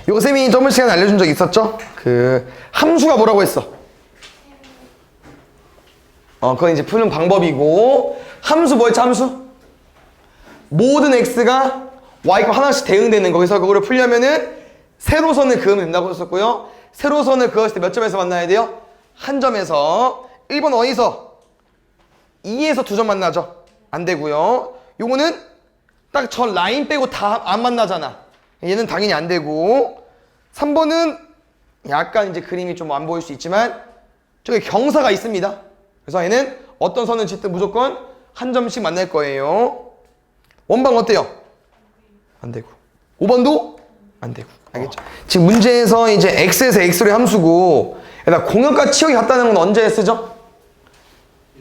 요거 쌤이 저번 시간에 알려준 적 있었죠? 그 함수가 뭐라고 했어? 그건 이제 푸는 방법이고, 함수 뭐였지? 함수? 모든 x가 y가 하나씩 대응되는 거기서 그거를 풀려면은 세로선을 그으면 된다고 했었고요. 세로선을 그었을 때 몇 점에서 만나야 돼요? 한 점에서. 1번 어디서? 2에서 2점 만나죠. 안 되고요. 요거는 딱 저 라인 빼고 다 안 만나잖아. 얘는 당연히 안 되고. 3번은 약간 이제 그림이 좀 안 보일 수 있지만 저기 경사가 있습니다. 그래서 얘는 어떤 선을 짓든 무조건 한 점씩 만날 거예요. 원방 어때요? 안 되고. 5번도 안 되고. 알겠죠? 지금 문제에서 이제 x에서 x로의 함수고, 공역과 치역이 같다는 건 언제 쓰죠?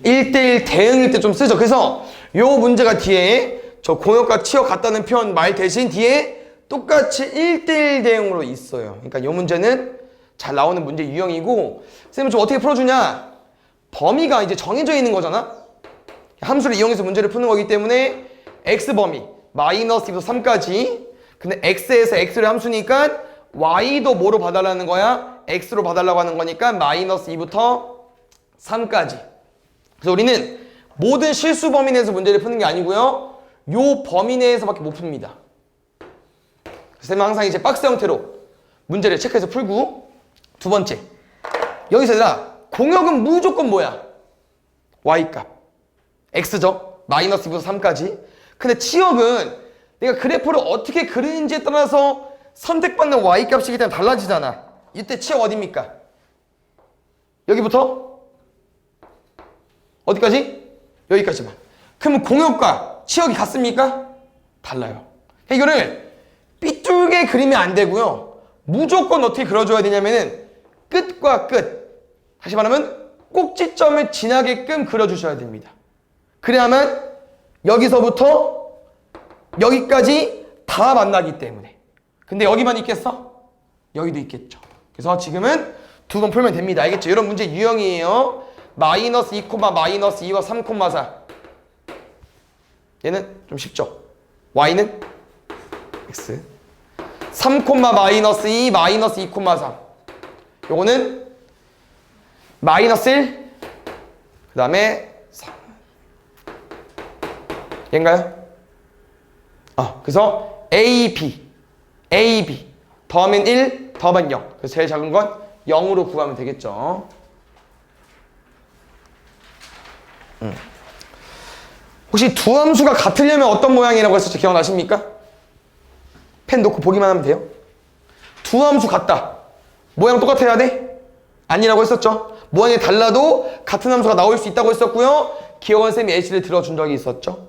1대1 대응일 때 좀 쓰죠. 그래서 요 문제가 뒤에 저 공역과 치역 같다는 표현 말 대신 뒤에 똑같이 1대1 대응으로 있어요. 그러니까 요 문제는 잘 나오는 문제 유형이고, 쌤은 좀 어떻게 풀어주냐? 범위가 이제 정해져 있는 거잖아? 함수를 이용해서 문제를 푸는 거기 때문에 x 범위 마이너스 2부터 3까지. 근데 x에서 x를 함수니까 y도 뭐로 봐달라는 거야? x로 봐달라고 하는 거니까 마이너스 2부터 3까지. 그래서 우리는 모든 실수 범위 내에서 문제를 푸는 게 아니고요. 요 범위 내에서밖에 못 풉니다. 그래서 항상 이제 박스 형태로 문제를 체크해서 풀고, 두 번째. 여기서 얘들아, 공역은 무조건 뭐야? y값. x죠? 마이너스 2부터 3까지. 근데 치역은 내가 그래프를 어떻게 그리는지에 따라서 선택받는 y값이기 때문에 달라지잖아. 이때 치역 어디입니까? 여기부터 어디까지? 여기까지만. 그러면 공역과 치역이 같습니까? 달라요. 이거를 삐뚤게 그리면 안 되고요. 무조건 어떻게 그려줘야 되냐면은 끝과 끝, 다시 말하면 꼭지점을 지나게끔 그려주셔야 됩니다. 그래야만 여기서부터 여기까지 다 만나기 때문에. 근데 여기만 있겠어? 여기도 있겠죠. 그래서 지금은 두 번 풀면 됩니다. 알겠죠? 이런 문제 유형이에요. 마이너스 2, 마이너스 2와 3, 4. 얘는 좀 쉽죠? y는 x. 3, 마이너스 2, 마이너스 2, 3. 요거는 마이너스 1, 그 다음에 3. 얘인가요? 그래서 A, B 더하면 1, 더하면 0. 그래서 제일 작은 건 0으로 구하면 되겠죠. 혹시 두 함수가 같으려면 어떤 모양이라고 했었죠? 기억나십니까? 펜 놓고 보기만 하면 돼요. 두 함수 같다. 모양 똑같아야 돼? 아니라고 했었죠. 모양이 달라도 같은 함수가 나올 수 있다고 했었고요. 기억원 쌤이 예시를 들어준 적이 있었죠.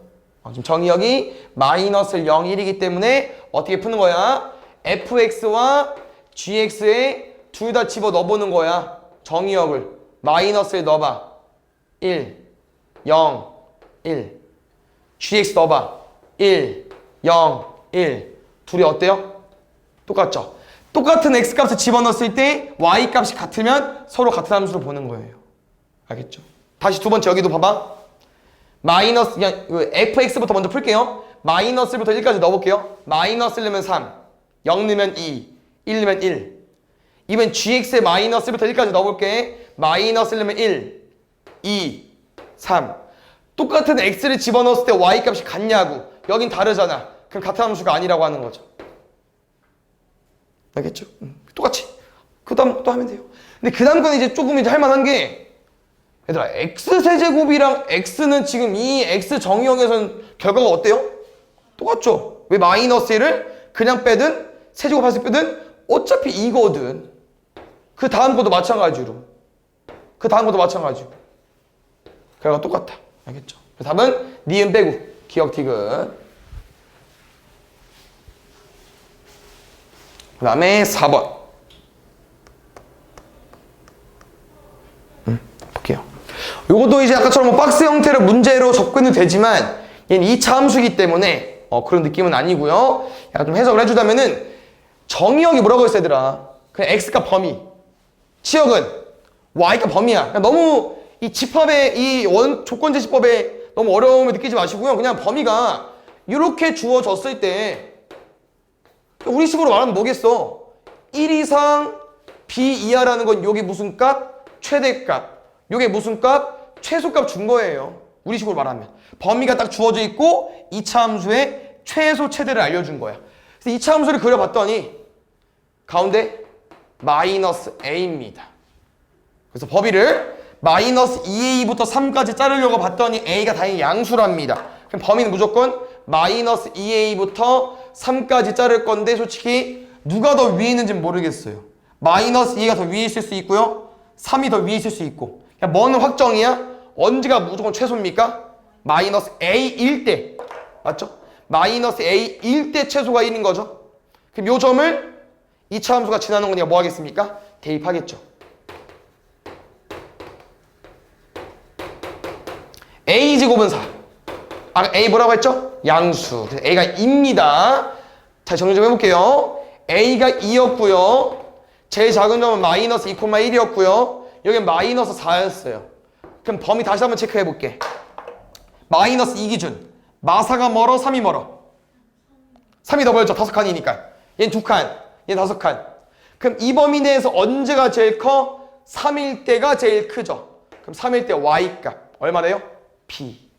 지금 정의역이 마이너스 0, 1이기 때문에 어떻게 푸는 거야? fx와 gx에 둘 다 집어 넣어보는 거야. 정의역을 마이너스에 넣어봐. 1, 0, 1. gx 넣어봐. 1, 0, 1. 둘이 어때요? 똑같죠? 똑같은 x값을 집어넣었을 때 y값이 같으면 서로 같은 함수로 보는 거예요. 알겠죠? 다시 두 번째 여기도 봐봐. 마이너스, 그냥 fx부터 먼저 풀게요. 마이너스 1부터 1까지 넣어볼게요. 마이너스 1 넣으면 3, 0 넣으면 2, 1 넣으면 1. 이번 gx에 마이너스 1부터 1까지 넣어볼게. 마이너스 1 넣으면 1, 2, 3. 똑같은 x를 집어넣었을 때 y값이 같냐고. 여긴 다르잖아. 그럼 같은 함수가 아니라고 하는 거죠. 알겠죠? 똑같이. 그 다음 또 하면 돼요. 근데 그 다음 건 이제 조금 이제 할만한 게, 얘들아, x세제곱이랑 x는 지금 이 x 정의역에서는 결과가 어때요? 똑같죠? 왜 마이너스 1을 그냥 빼든 세제곱해서 빼든 어차피 이거든. 그 다음 것도 마찬가지로. 그 다음 것도 마찬가지고. 결과가 똑같다. 알겠죠? 그래서 답은 니은 빼고 기억 디귿. 그 다음에 4번. 볼게요. 요것도 이제 아까처럼 뭐 박스 형태로 문제로 접근이 되지만 얘는 2차 함수이기 때문에 그런 느낌은 아니고요. 약간 좀 해석을 해주자면은 정의역이 뭐라고 했어 얘들아? 그냥 x가 범위, 치역은 y가 범위야. 그러니까 너무 이 집합의 이 조건제시법에 너무 어려움을 느끼지 마시고요. 그냥 범위가 이렇게 주어졌을 때 우리 식으로 말하면 뭐겠어? 1 이상 b 이하라는 건 요게 무슨 값? 최대값. 요게 무슨 값? 최소값 준 거예요. 우리식으로 말하면. 범위가 딱 주어져 있고 2차 함수의 최소 최대를 알려준 거야. 그래서 2차 함수를 그려봤더니 가운데 마이너스 a입니다. 그래서 범위를 마이너스 2a부터 3까지 자르려고 봤더니 a가 다행히 양수랍니다. 그럼 범위는 무조건 마이너스 2a부터 3까지 자를 건데 솔직히 누가 더 위에 있는지 모르겠어요. 마이너스 2가 더 위에 있을 수 있고요. 3이 더 위에 있을 수 있고. 그냥 뭐는 확정이야? 언제가 무조건 최소입니까? 마이너스 a일 때. 맞죠? 마이너스 a일 때 최소가 1인 거죠. 그럼 요 점을 2차 함수가 지나는 거니까 뭐 하겠습니까? 대입하겠죠. a제곱은 4. A 뭐라고 했죠? 양수. 그래서 A가 2입니다. 자, 정리 좀 해볼게요. A가 2였고요. 제일 작은 점은 마이너스 2,1이었고요. 여긴 마이너스 4였어요. 그럼 범위 다시 한번 체크해볼게. 마이너스 2 기준. 마사가 멀어? 3이 멀어? 3이 더 멀죠? 5칸이니까. 얘는 2칸, 얘는 5칸. 그럼 이 범위 내에서 언제가 제일 커? 3일 때가 제일 크죠? 그럼 3일 때 Y값. 얼마래요? B.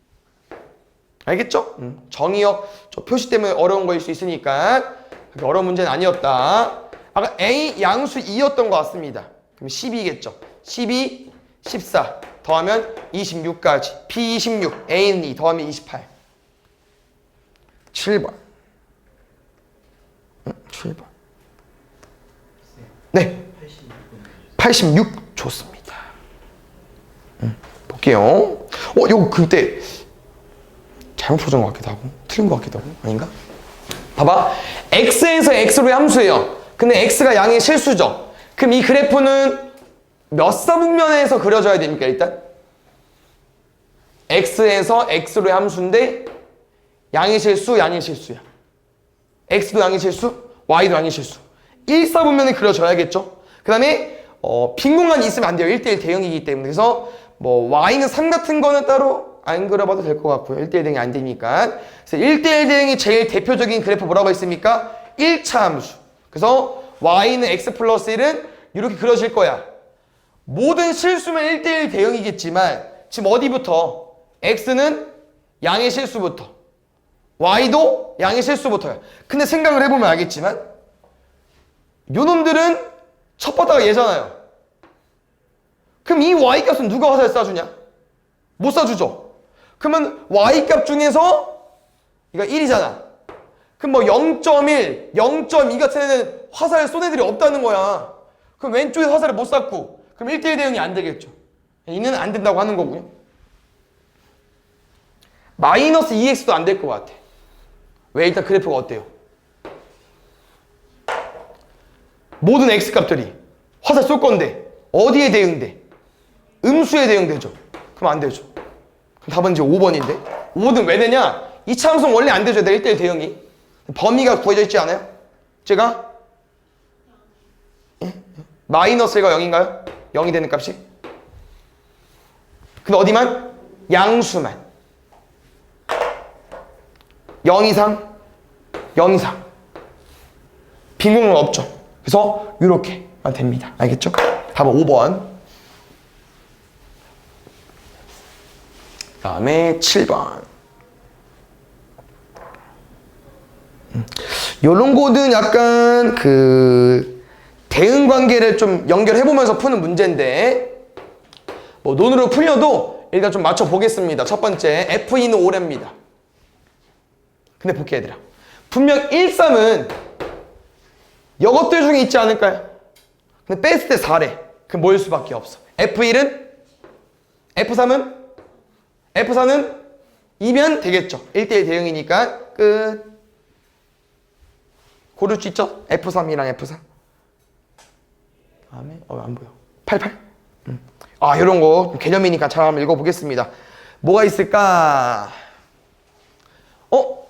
알겠죠? 정의역 저 표시 때문에 어려운 거일 수 있으니까 그렇게 어려운 문제는 아니었다. 아까 A 양수 2였던 것 같습니다. 그럼 12겠죠? 12, 14 더하면 26까지 B 26, A는 2 더하면 28. 7번. 7번. 네. 86 좋습니다. 볼게요. 요거 그때 잘못 풀어준 것 같기도 하고 틀린 것 같기도 하고 아닌가? 봐봐. x에서 x로의 함수예요. 근데 x가 양의 실수죠. 그럼 이 그래프는 몇 사분면에서 그려져야 됩니까? 일단 x에서 x로의 함수인데 양의 실수, 양의 실수야. x도 양의 실수, y도 양의 실수. 1사분면에 그려져야겠죠. 그 다음에 빈 공간이 있으면 안 돼요. 1대1 대응이기 때문에. 그래서 뭐 y는 3 같은 거는 따로 안 그려봐도 될 것 같고요. 1대1 대응이 안 되니까. 그래서 1대1 대응이 제일 대표적인 그래프 뭐라고 했습니까? 1차 함수. 그래서 y는 x 플러스 1은 이렇게 그려질 거야. 모든 실수면 1대1 대응이겠지만 지금 어디부터? x는 양의 실수부터 y도 양의 실수부터야. 근데 생각을 해보면 알겠지만 요놈들은 첫 바다가 얘잖아요. 그럼 이 y값은 누가 화살 쏴주냐? 못 쏴주죠. 그러면 y값 중에서 이거 1이잖아. 그럼 뭐 0.1, 0.2 같은 애는 화살 쏜 애들이 없다는 거야. 그럼 왼쪽에 화살을 못 쐈고 그럼 1대1 대응이 안 되겠죠. 이는 안 된다고 하는 거고요. 마이너스 2x도 안 될 것 같아. 왜? 일단 그래프가 어때요? 모든 x값들이 화살 쏠 건데 어디에 대응돼? 음수에 대응되죠. 그럼 안 되죠. 그럼 답은 이제 5번인데 5는 왜 되냐? 2차 함수는 원래 안 되죠. 1대1 대응이. 범위가 구해져 있지 않아요? 제가 마이너스 1가 0인가요? 0이 되는 값이? 근데 어디만? 양수만 0 이상 0 이상 빈 공간 없죠. 그래서 이렇게만 됩니다. 알겠죠? 답은 5번. 다음에 7번. 요런 거는 약간 그 대응 관계를 좀 연결해보면서 푸는 문제인데 뭐 논으로 풀려도 일단 좀 맞춰보겠습니다. 첫 번째 F는 5래입니다. 근데 볼게 얘들아. 분명 1, 3은 이것들 중에 있지 않을까요? 근데 뺐을 때 4래. 그럼 뭐일 수밖에 없어. F1은? F3은? F4는 2면 되겠죠. 1대1 대응이니까 끝. 고를 수 있죠? F3이랑 F4. 다음에 안 보여. 88? 아, 이런 거 개념이니까 잘 한번 읽어보겠습니다. 뭐가 있을까?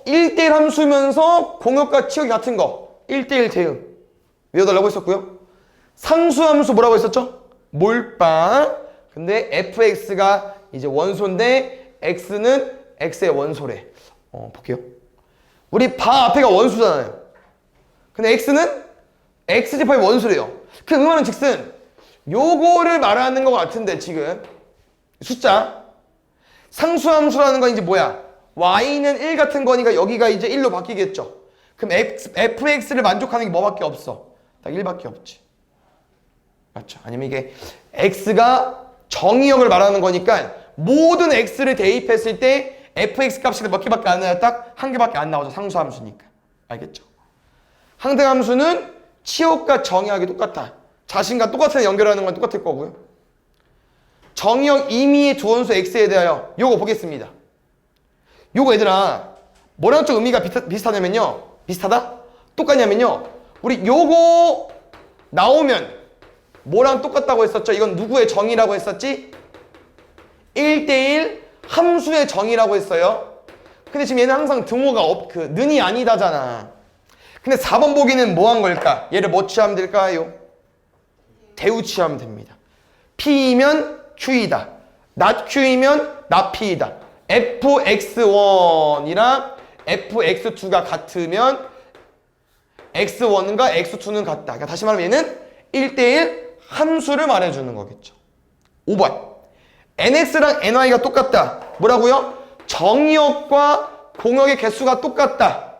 1대1 함수면서 공역과 치역이 같은 거 1대1 대응 외워달라고 했었고요. 상수함수 뭐라고 했었죠? 몰빵. 근데 fx가 이제 원소인데 x는 x의 원소래. 볼게요. 우리 바 앞에가 원수잖아요. 근데 x는 x제곱의 원수래요. 그 의미는 즉슨 요거를 말하는 것 같은데 지금 숫자 상수함수라는 건 이제 뭐야? y는 1 같은 거니까 여기가 이제 1로 바뀌겠죠. 그럼 fx를 만족하는 게 뭐밖에 없어? 딱 1밖에 없지. 맞죠? 아니면 이게 x가 정의역을 말하는 거니까 모든 x를 대입했을 때 fx 값이 몇 개밖에 안 나요? 딱 한 개밖에 안 나오죠. 상수함수니까. 알겠죠? 항등함수는 치역과 정의역이 똑같아. 자신과 똑같은 연결하는 건 똑같을 거고요. 정의역 임의의 두 원수 x에 대하여 요거 보겠습니다. 요거 얘들아 뭐랑 좀 의미가 비슷하냐면요. 비슷하다? 똑같냐면요. 우리 요거 나오면 뭐랑 똑같다고 했었죠? 이건 누구의 정의라고 했었지? 1대1 함수의 정의라고 했어요. 근데 지금 얘는 항상 등호가 는이 아니다잖아. 근데 4번 보기는 뭐 한 걸까? 얘를 뭐 취하면 될까요? 대우 취하면 됩니다. P이면 Q이다. not Q이면 not P이다. fx1이랑 fx2가 같으면 x1과 x2는 같다. 그러니까 다시 말하면 얘는 1대1 함수를 말해주는 거겠죠. 5번 nx랑 ny가 똑같다. 뭐라고요? 정의역과 공역의 개수가 똑같다.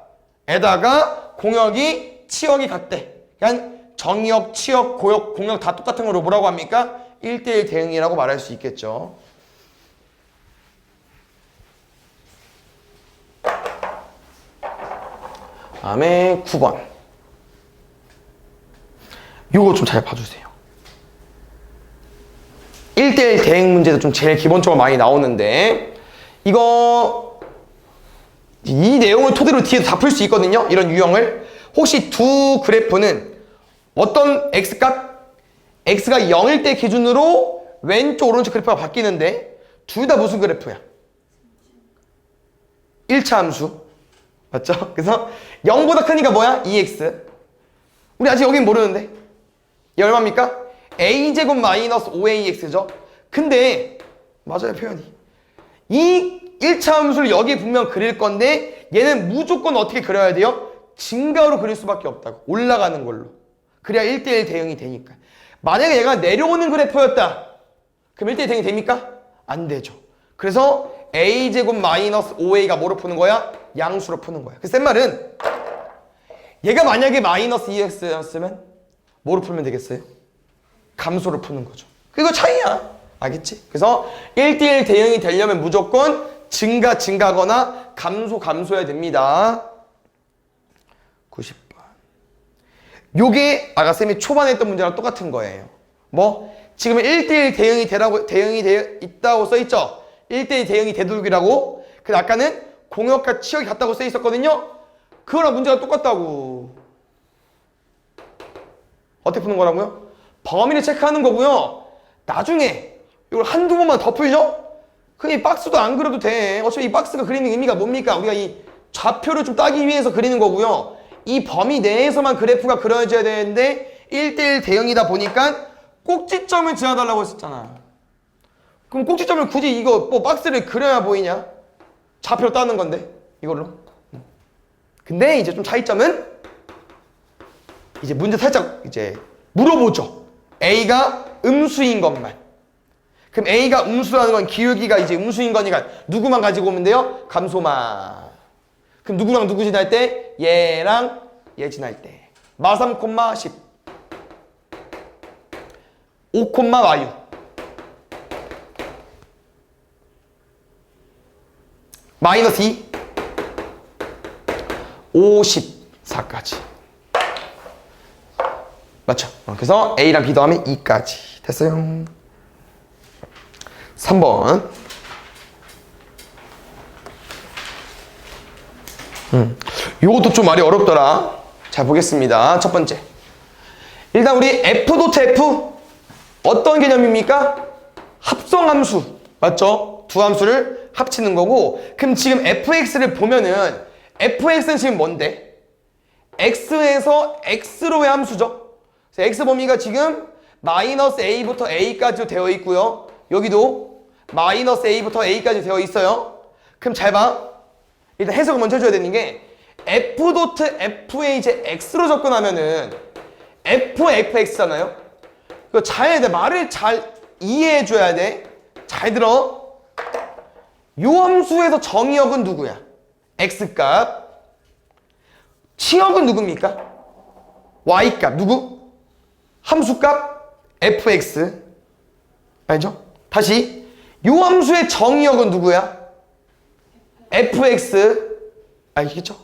에다가 공역이 치역이 같대. 그러니까 정의역, 치역, 고역, 공역 다 똑같은 거로 뭐라고 합니까? 1대1 대응이라고 말할 수 있겠죠. 다음에 9번. 이거 좀 잘 봐주세요. 1대1 대응 문제도 좀 제일 기본적으로 많이 나오는데 이 내용을 토대로 뒤에도 다 풀 수 있거든요. 이런 유형을. 혹시 두 그래프는 어떤 x값? x가 0일 때 기준으로 왼쪽 오른쪽 그래프가 바뀌는데 둘 다 무슨 그래프야? 1차 함수. 맞죠? 그래서 0보다 크니까 뭐야? 2x. 우리 아직 여긴 모르는데 얘 얼마입니까? a제곱 마이너스 5ax죠? 근데 맞아요 표현이. 이 1차 함수를 여기 분명 그릴 건데 얘는 무조건 어떻게 그려야 돼요? 증가로 그릴 수밖에 없다고. 올라가는 걸로. 그래야 1대1 대응이 되니까. 만약에 얘가 내려오는 그래프였다. 그럼 1대1 대응이 됩니까? 안 되죠. 그래서 a제곱 마이너스 5a가 뭐로 푸는 거야? 양수로 푸는 거야. 그래서 센 말은 얘가 만약에 마이너스 2x였으면 뭐로 풀면 되겠어요? 감소로 푸는 거죠. 그거 차이야. 알겠지? 그래서 1대1 대응이 되려면 무조건 증가거나 감소해야 됩니다. 90번. 요게 아까 쌤이 초반에 했던 문제랑 똑같은 거예요. 뭐? 지금 1대1 대응이 있다고 써있죠? 1대1 대응이 되돌기라고. 근데 아까는 공역과 치역이 같다고 써있었거든요? 그거랑 문제가 똑같다고. 어떻게 푸는 거라고요? 범위를 체크하는 거고요. 나중에 이걸 한두 번만 더 풀죠? 그럼 이 박스도 안 그려도 돼. 어차피 이 박스가 그리는 의미가 뭡니까? 우리가 이 좌표를 좀 따기 위해서 그리는 거고요. 이 범위 내에서만 그래프가 그려져야 되는데 1대1 대응이다 보니까 꼭지점을 지나달라고 했었잖아. 그럼 꼭지점을 굳이 이거 뭐 박스를 그려야 보이냐? 좌표로 따는 건데 이걸로. 근데 이제 좀 차이점은 이제 문제 살짝 이제 물어보죠. A가 음수인 것만. 그럼 A가 음수라는 건 기울기가 이제 음수인 거니까 누구만 가지고 오면 돼요? 감소만. 그럼 누구랑 누구 지날 때? 얘랑 얘 지날 때. 마3, 10. 5, 마유. 마이너스 2. 54까지. 맞죠? 그래서 A랑 B 더하면 2까지. 됐어요? 3번. 요것도 좀 말이 어렵더라. 자, 보겠습니다. 첫 번째. 일단 우리 F.F 어떤 개념입니까? 합성함수. 맞죠? 두 함수를 합치는 거고. 그럼 지금 fx를 보면은 fx는 지금 뭔데? x에서 x로의 함수죠. 그래서 x 범위가 지금 마이너스 a부터 a까지 되어 있고요. 여기도 마이너스 a부터 a까지 되어 있어요. 그럼 잘 봐. 일단 해석을 먼저 해줘야 되는 게 F.F에 이제 x로 접근하면은 fx잖아요. 이거 말을 잘 이해해줘야 돼. 잘 들어. 요 함수에서 정의역은 누구야? x값. 치역은 누굽니까? y값. 누구? 함수값 fx. 알죠? 다시 요 함수의 정의역은 누구야? fx. 알겠죠?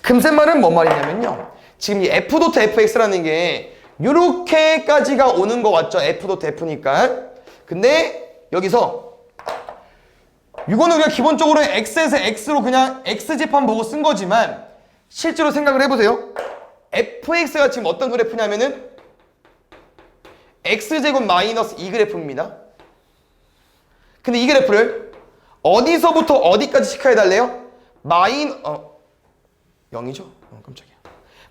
금센 말은 뭔 말이냐면요, 지금 이 f.fx라는 게 요렇게까지가 오는 거 맞죠? f.f니까. 근데 여기서 이거는 우리가 기본적으로 x에서 x로 그냥 x제판 보고 쓴 거지만, 실제로 생각을 해보세요. fx가 지금 어떤 그래프냐면은 x제곱 마이너스 2그래프입니다. 근데 이 그래프를 어디서부터 어디까지 체크해달래요? 0이죠? 깜짝이야.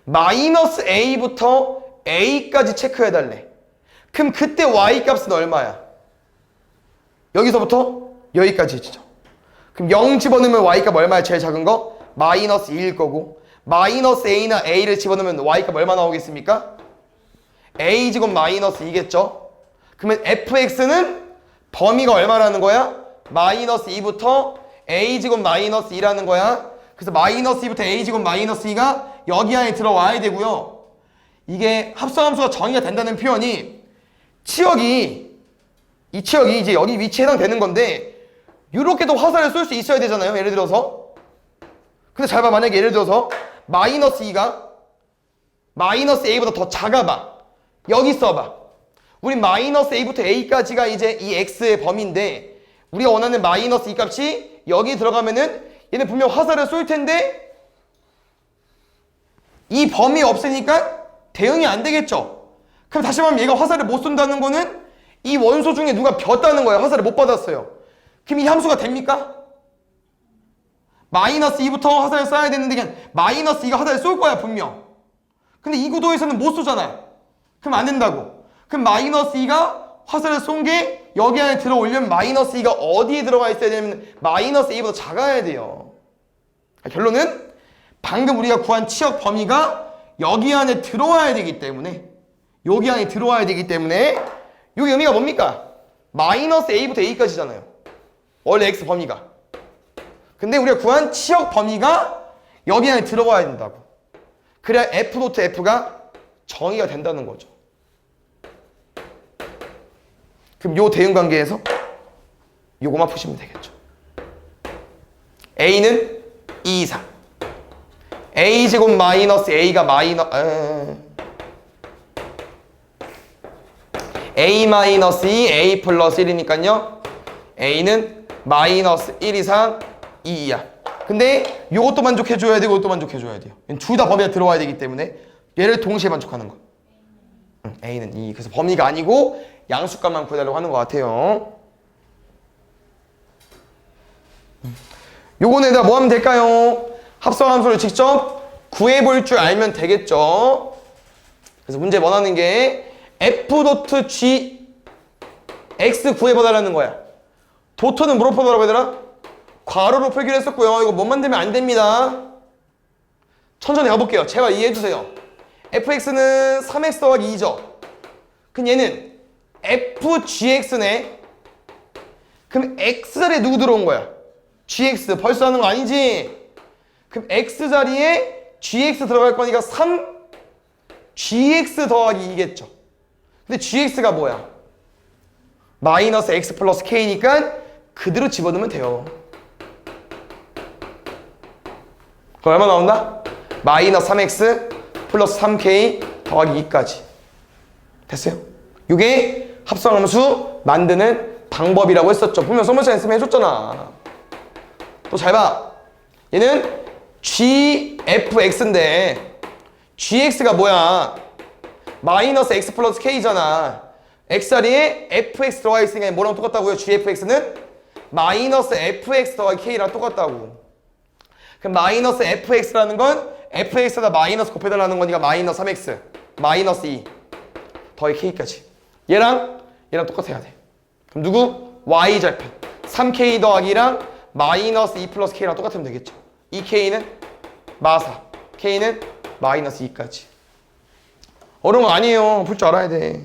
마이너스 a부터 a까지 체크해달래. 그럼 그때 y값은 얼마야? 여기서부터 여기까지 있죠. 그럼 0 집어넣으면 y값 얼마야? 제일 작은 거? 마이너스 2일 거고, 마이너스 a나 a를 집어넣으면 y값 얼마 나오겠습니까? a 제곱 마이너스 2겠죠? 그러면 fx는 범위가 얼마라는 거야? 마이너스 2부터 a 제곱 마이너스 2라는 거야. 그래서 마이너스 2부터 a 제곱 마이너스 2가 여기 안에 들어와야 되고요. 이게 합성함수가 정의가 된다는 표현이 이 치역이 이제 여기 위치에 해당되는 건데, 이렇게도 화살을 쏠 수 있어야 되잖아요. 예를 들어서. 근데 잘 봐. 만약에 예를 들어서 마이너스 2가 마이너스 a보다 더 작아봐. 여기 써봐. 우리 마이너스 a부터 a까지가 이제 이 x의 범위인데, 우리가 원하는 마이너스 2 값이 여기 들어가면은 얘는 분명 화살을 쏠 텐데 이 범위 없으니까 대응이 안 되겠죠. 그럼 다시 말하면 얘가 화살을 못 쏜다는 거는 이 원소 중에 누가 벼다는 거예요. 화살을 못 받았어요. 그럼 이 함수가 됩니까? 마이너스 2부터 화살을 쏴야 되는데 그냥 마이너스 2가 화살을 쏠 거야 분명. 근데 이 구도에서는 못 쏘잖아. 그럼 안 된다고. 그럼 마이너스 2가 화살을 쏜 게 여기 안에 들어오려면 마이너스 2가 어디에 들어가 있어야 되냐면 마이너스 2보다 작아야 돼요. 결론은 방금 우리가 구한 치역 범위가 여기 안에 들어와야 되기 때문에, 여기 안에 들어와야 되기 때문에 여기 의미가 뭡니까? 마이너스 a부터 a까지잖아요. 원래 x 범위가. 근데 우리가 구한 치역 범위가 여기 안에 들어가야 된다고. 그래야 f.f가 정의가 된다는 거죠. 그럼 요 대응관계에서 요거만 푸시면 되겠죠. a는 2 이상. a 제곱 마이너스 a가 a 마이너스 2, a 플러스 1이니까요. a는 마이너스 1 이상 2 이하. 근데 요것도 만족해줘야 되고 이것도 만족해줘야 돼요. 둘 다 범위가 들어와야 되기 때문에 얘를 동시에 만족하는 거. a는 2. 그래서 범위가 아니고 양수값만 구해달라고 하는 것 같아요. 요거는 뭐 하면 될까요? 합성함수를 직접 구해볼 줄 알면 되겠죠. 그래서 문제 원하는 게 f.g x 구해봐달라는 거야. 도트는 뭐로 풀어달라고 얘들아? 괄호로 풀기로 했었고요. 이거 못 만들면 안 됩니다. 천천히 가볼게요. 제발 이해해주세요. fx는 3x 더하기 2죠. 그럼 얘는 fgx네. 그럼 x자리에 누구 들어온 거야? gx. 벌써 하는 거 아니지? 그럼 x자리에 gx 들어갈 거니까 3gx 더하기 2겠죠. 근데 gx가 뭐야? 마이너스 x 플러스 k니까 그대로 집어넣으면 돼요. 그럼 얼마 나온다? 마이너스 3x 플러스 3k 더하기 2까지. 됐어요? 이게 합성함수 만드는 방법이라고 했었죠. 분명 소문자 있으면 해줬잖아. 또 잘 봐. 얘는 gfx인데 gx가 뭐야? 마이너스 x 플러스 k잖아. x자리에 fx 들어가 있으니까 뭐랑 똑같다고요? gfx는 마이너스 fx 더하기 k랑 똑같다고. 그럼 마이너스 fx라는 건 fx에다 마이너스 곱해달라는 거니까 마이너스 3x 마이너스 2 더하기 k까지. 얘랑 똑같아야 돼. 그럼 누구? y절편 3k 더하기 2랑 마이너스 2 플러스 k랑 똑같으면 되겠죠. 이 k는 마사, k는 마이너스 2까지. 어려운 거 아니에요. 풀 줄 알아야 돼.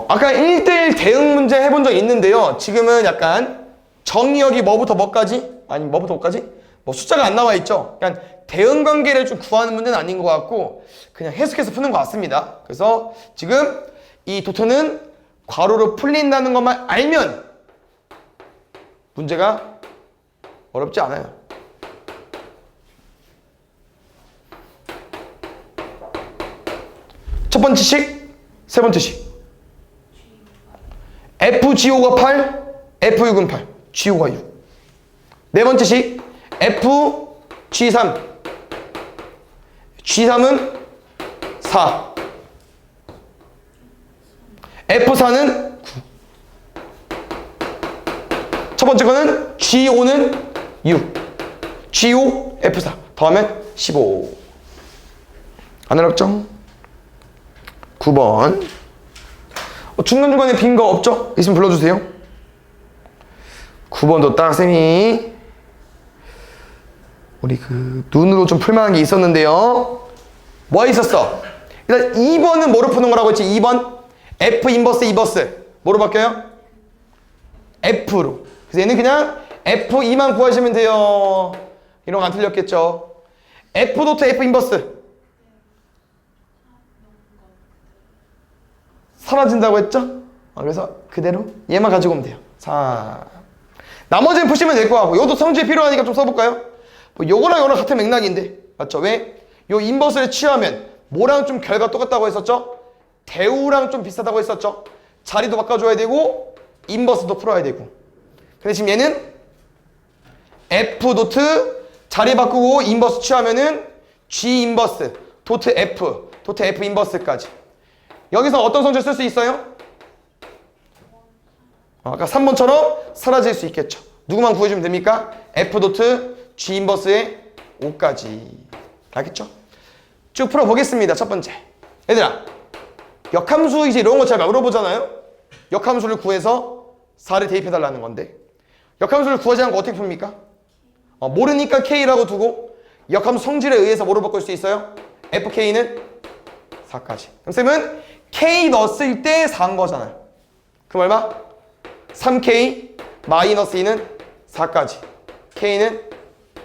아까 1대1 대응 문제 해본 적 있는데요. 지금은 약간 정의역이 뭐부터 뭐까지? 아니 뭐부터 뭐까지? 뭐 숫자가 안 나와 있죠. 그냥 대응 관계를 좀 구하는 문제는 아닌 것 같고 그냥 해석해서 푸는 것 같습니다. 그래서 지금 이 도트는 괄호로 풀린다는 것만 알면 문제가 어렵지 않아요. 첫 번째 식, 세 번째 식. FGO가 8, F6은 8, GO가 6. 네 번째 식, FG3, G3은 4, F4는 9. 첫 번째 거는 G5는 6, G5, F4 더하면 15. 안 어렵죠? 9번. 중간중간에 빈 거 없죠? 있으면 불러주세요. 9번도 딱 쌤이 우리 그 눈으로 좀 풀만한 게 있었는데요. 뭐 있었어? 일단 2번은 뭐로 푸는 거라고 했지? 2번 F 인버스 이버스 뭐로 바뀌어요? F로. 그래서 얘는 그냥 F2만 구하시면 돼요. 이런 거 안 틀렸겠죠? F 도트 F 인버스 사라진다고 했죠? 그래서 그대로 얘만 가지고 오면 돼요. 4. 나머지는 푸시면 될 것 같고 이것도 성질이 필요하니까 좀 써볼까요? 뭐 요거랑 요거랑 같은 맥락인데 맞죠? 왜? 요 인버스를 취하면 뭐랑 좀 결과 똑같다고 했었죠? 대우랑 좀 비슷하다고 했었죠? 자리도 바꿔줘야 되고 인버스도 풀어야 되고. 근데 지금 얘는 F 도트 자리 바꾸고 인버스 취하면은 G 인버스 도트 F 인버스까지. 여기서 어떤 성질 쓸 수 있어요? 아까 3번처럼 사라질 수 있겠죠. 누구만 구해주면 됩니까? F 도트 G 인버스의 5까지. 알겠죠? 쭉 풀어보겠습니다. 첫 번째. 얘들아, 역함수 이제 이런 거 잘 물어보잖아요? 역함수를 구해서 4를 대입해달라는 건데 역함수를 구하지 않고 어떻게 풉니까? 모르니까 K라고 두고 역함수 성질에 의해서 뭐로 바꿀 수 있어요? FK는 4까지. 그럼 쌤은 K 넣었을 때 4인 거잖아요. 그럼 얼마? 3K 마이너스 2는 4까지. K는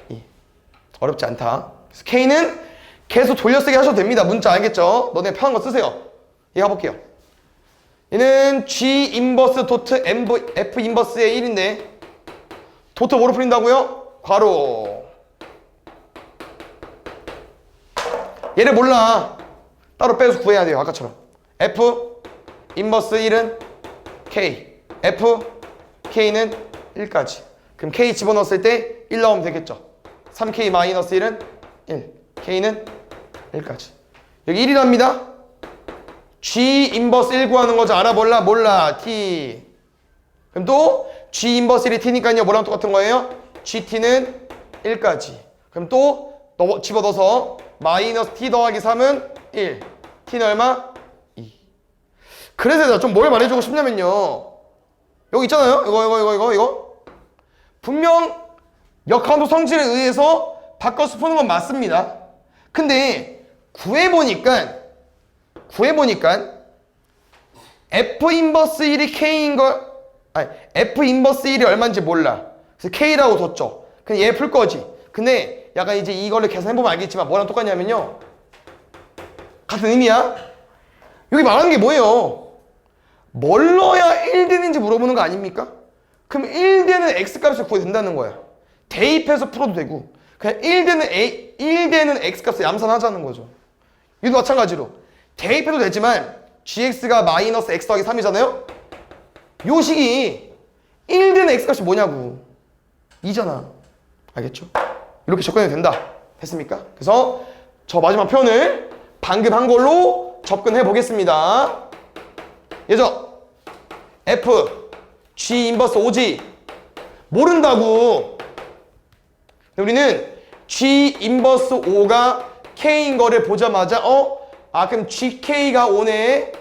2. 어렵지 않다. 그래서 K는 계속 돌려쓰기 하셔도 됩니다. 문자 알겠죠? 너네 편한 거 쓰세요. 얘 가볼게요. 얘는 G 인버스 도트 F 인버스의 1인데 도트 뭐로 풀린다고요? 괄호. 얘를 몰라. 따로 빼서 구해야 돼요. 아까처럼. F 인버스 1은 K. F K는 1까지. 그럼 K 집어넣었을 때 1 나오면 되겠죠. 3K 마이너스 1은 1. K는 1까지. 여기 1이랍니다. G 인버스 1 구하는 거죠. 알아 몰라? 몰라. T. 그럼 또 G 인버스 1이 T니까요. 뭐랑 똑같은 거예요? GT는 1까지. 그럼 또 집어넣어서 마이너스 T 더하기 3은 1. T는 얼마? 2. 그래서 내가 좀 뭘 말해주고 싶냐면요. 여기 있잖아요. 이거. 분명 역함수 성질에 의해서 바꿔서 푸는 건 맞습니다. 근데 구해보니까 F 인버스 1이 K인 걸, 아니, F 인버스 1이 얼마인지 몰라. 그래서 K라고 뒀죠. 그냥 얘 풀 거지. 근데 약간 이제 이거를 계산해보면 알겠지만 뭐랑 똑같냐면요. 같은 의미야. 여기 말하는 게 뭐예요? 뭘 넣어야 1되는지 물어보는 거 아닙니까? 그럼 1되는 X값을 구해야 된다는 거야. 대입해서 풀어도 되고 그냥 1되는 X값을 암산하자는 거죠. 이도 마찬가지로 대입해도 되지만 GX가 마이너스 X 더하기 3이잖아요? 요 식이 1되는 X값이 뭐냐고. 2잖아. 알겠죠? 이렇게 접근해도 된다. 됐습니까? 그래서 저 마지막 표현을 방금 한 걸로 접근해 보겠습니다. 예죠? F G 인버스 5지 모른다고. 우리는 G 인버스 5가 K인 거를 보자마자 그럼 GK가 5네.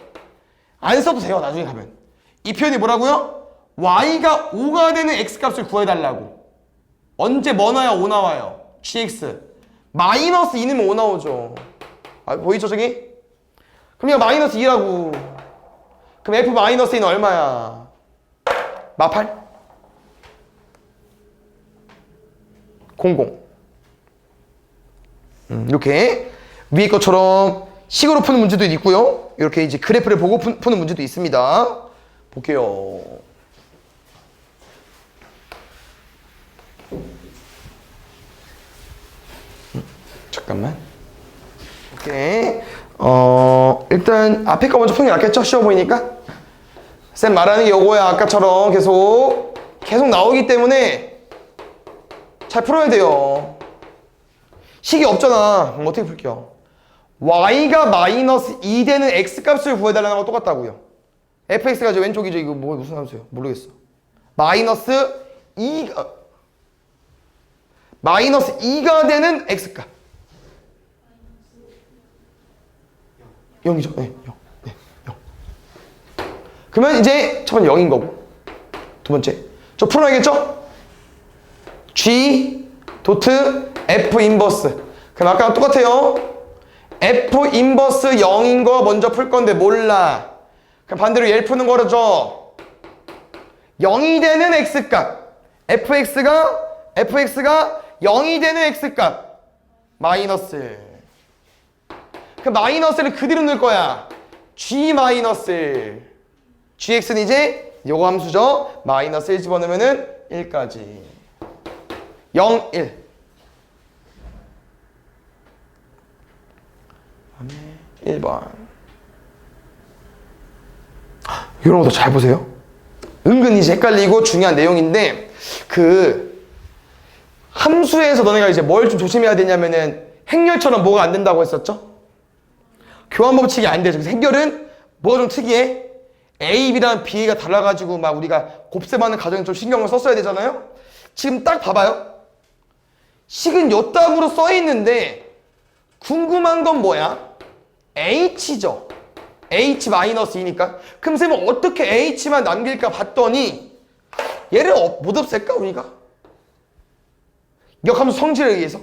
안 써도 돼요. 나중에 가면. 이 표현이 뭐라고요? Y가 5가 되는 X값을 구해달라고. 언제 뭐 나와요? 5 나와요. GX 마이너스 2 넣으면 5 나오죠. 아, 보이죠 저기? 그럼 이거 마이너스 2라고. 그럼 F 마이너스 2는 얼마야? 마8? 00. 이렇게 위에 것처럼 식으로 푸는 문제도 있고요. 이렇게 이제 그래프를 보고 푸는 문제도 있습니다. 볼게요. 잠깐만. 오케이. 일단 앞에 거 먼저 푸는 게 낫겠죠? 쉬워 보이니까. 쌤 말하는 게 요거야. 아까처럼 계속 나오기 때문에 잘 풀어야 돼요. 식이 없잖아. 그럼 어떻게 풀게요? y가 마이너스 2 되는 x값을 구해달라는 거 똑같다고요. fx가 저 왼쪽이죠. 이거 뭐 무슨 함수예요? 모르겠어. 마이너스 2가 되는 x값. 0이죠. 네, 0. 네, 0. 그러면 이제 첫 번째 0인 거고. 두 번째. 저 풀어야겠죠? G 도트 F 인버스. 그럼 아까랑 똑같아요. F 인버스 0인 거 먼저 풀 건데 몰라. 그럼 반대로 얘를 푸는 거죠. 0이 되는 x값. fx가 0이 되는 x값. 마이너스. 그 마이너스를 그대로 넣을 거야. G 마이너스. gx는 이제 요거 함수죠. 마이너스 1 집어넣으면은 1까지. 0, 1. 1번. 이런 것도 잘 보세요. 은근히 헷갈리고 중요한 내용인데, 그 함수에서 너네가 이제 뭘 좀 조심해야 되냐면은 행렬처럼 뭐가 안 된다고 했었죠? 교환법칙이 안 되죠. 그래서 행렬은 뭐가 좀 특이해? A, B랑 B가 달라가지고 막 우리가 곱셈하는 과정에 좀 신경을 썼어야 되잖아요? 지금 딱 봐봐요. 식은 요따구로 써있는데 궁금한 건 뭐야? H죠. H-2니까. 그럼 쌤은 어떻게 H만 남길까 봤더니 얘를 못 없앨까 우리가? 역함수 성질에 의해서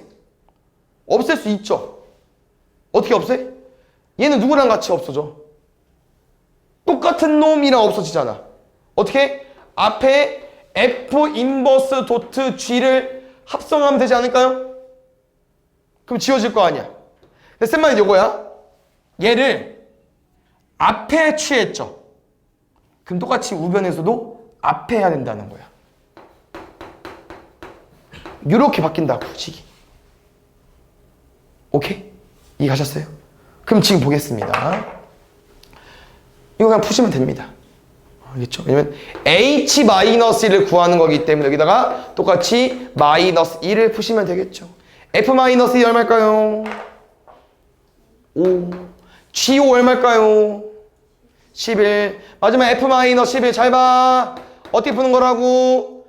없앨 수 있죠. 어떻게 없애? 얘는 누구랑 같이 없어져? 똑같은 놈이랑 없어지잖아. 어떻게? 앞에 F 인버스 도트 G를 합성하면 되지 않을까요? 그럼 지워질 거 아니야. 근데 쌤 말이 요거야. 얘를 앞에 취했죠. 그럼 똑같이 우변에서도 앞에 해야 된다는 거야. 이렇게 바뀐다고 식이. 오케이? 이해가셨어요? 그럼 지금 보겠습니다. 이거 그냥 푸시면 됩니다. 알겠죠? 왜냐면 H-1을 구하는 거기 때문에 여기다가 똑같이 마이너스 1을 푸시면 되겠죠. F-2 얼마일까요? 5. G5 얼마일까요? 11. 마지막 F-11 잘 봐. 어떻게 푸는 거라고?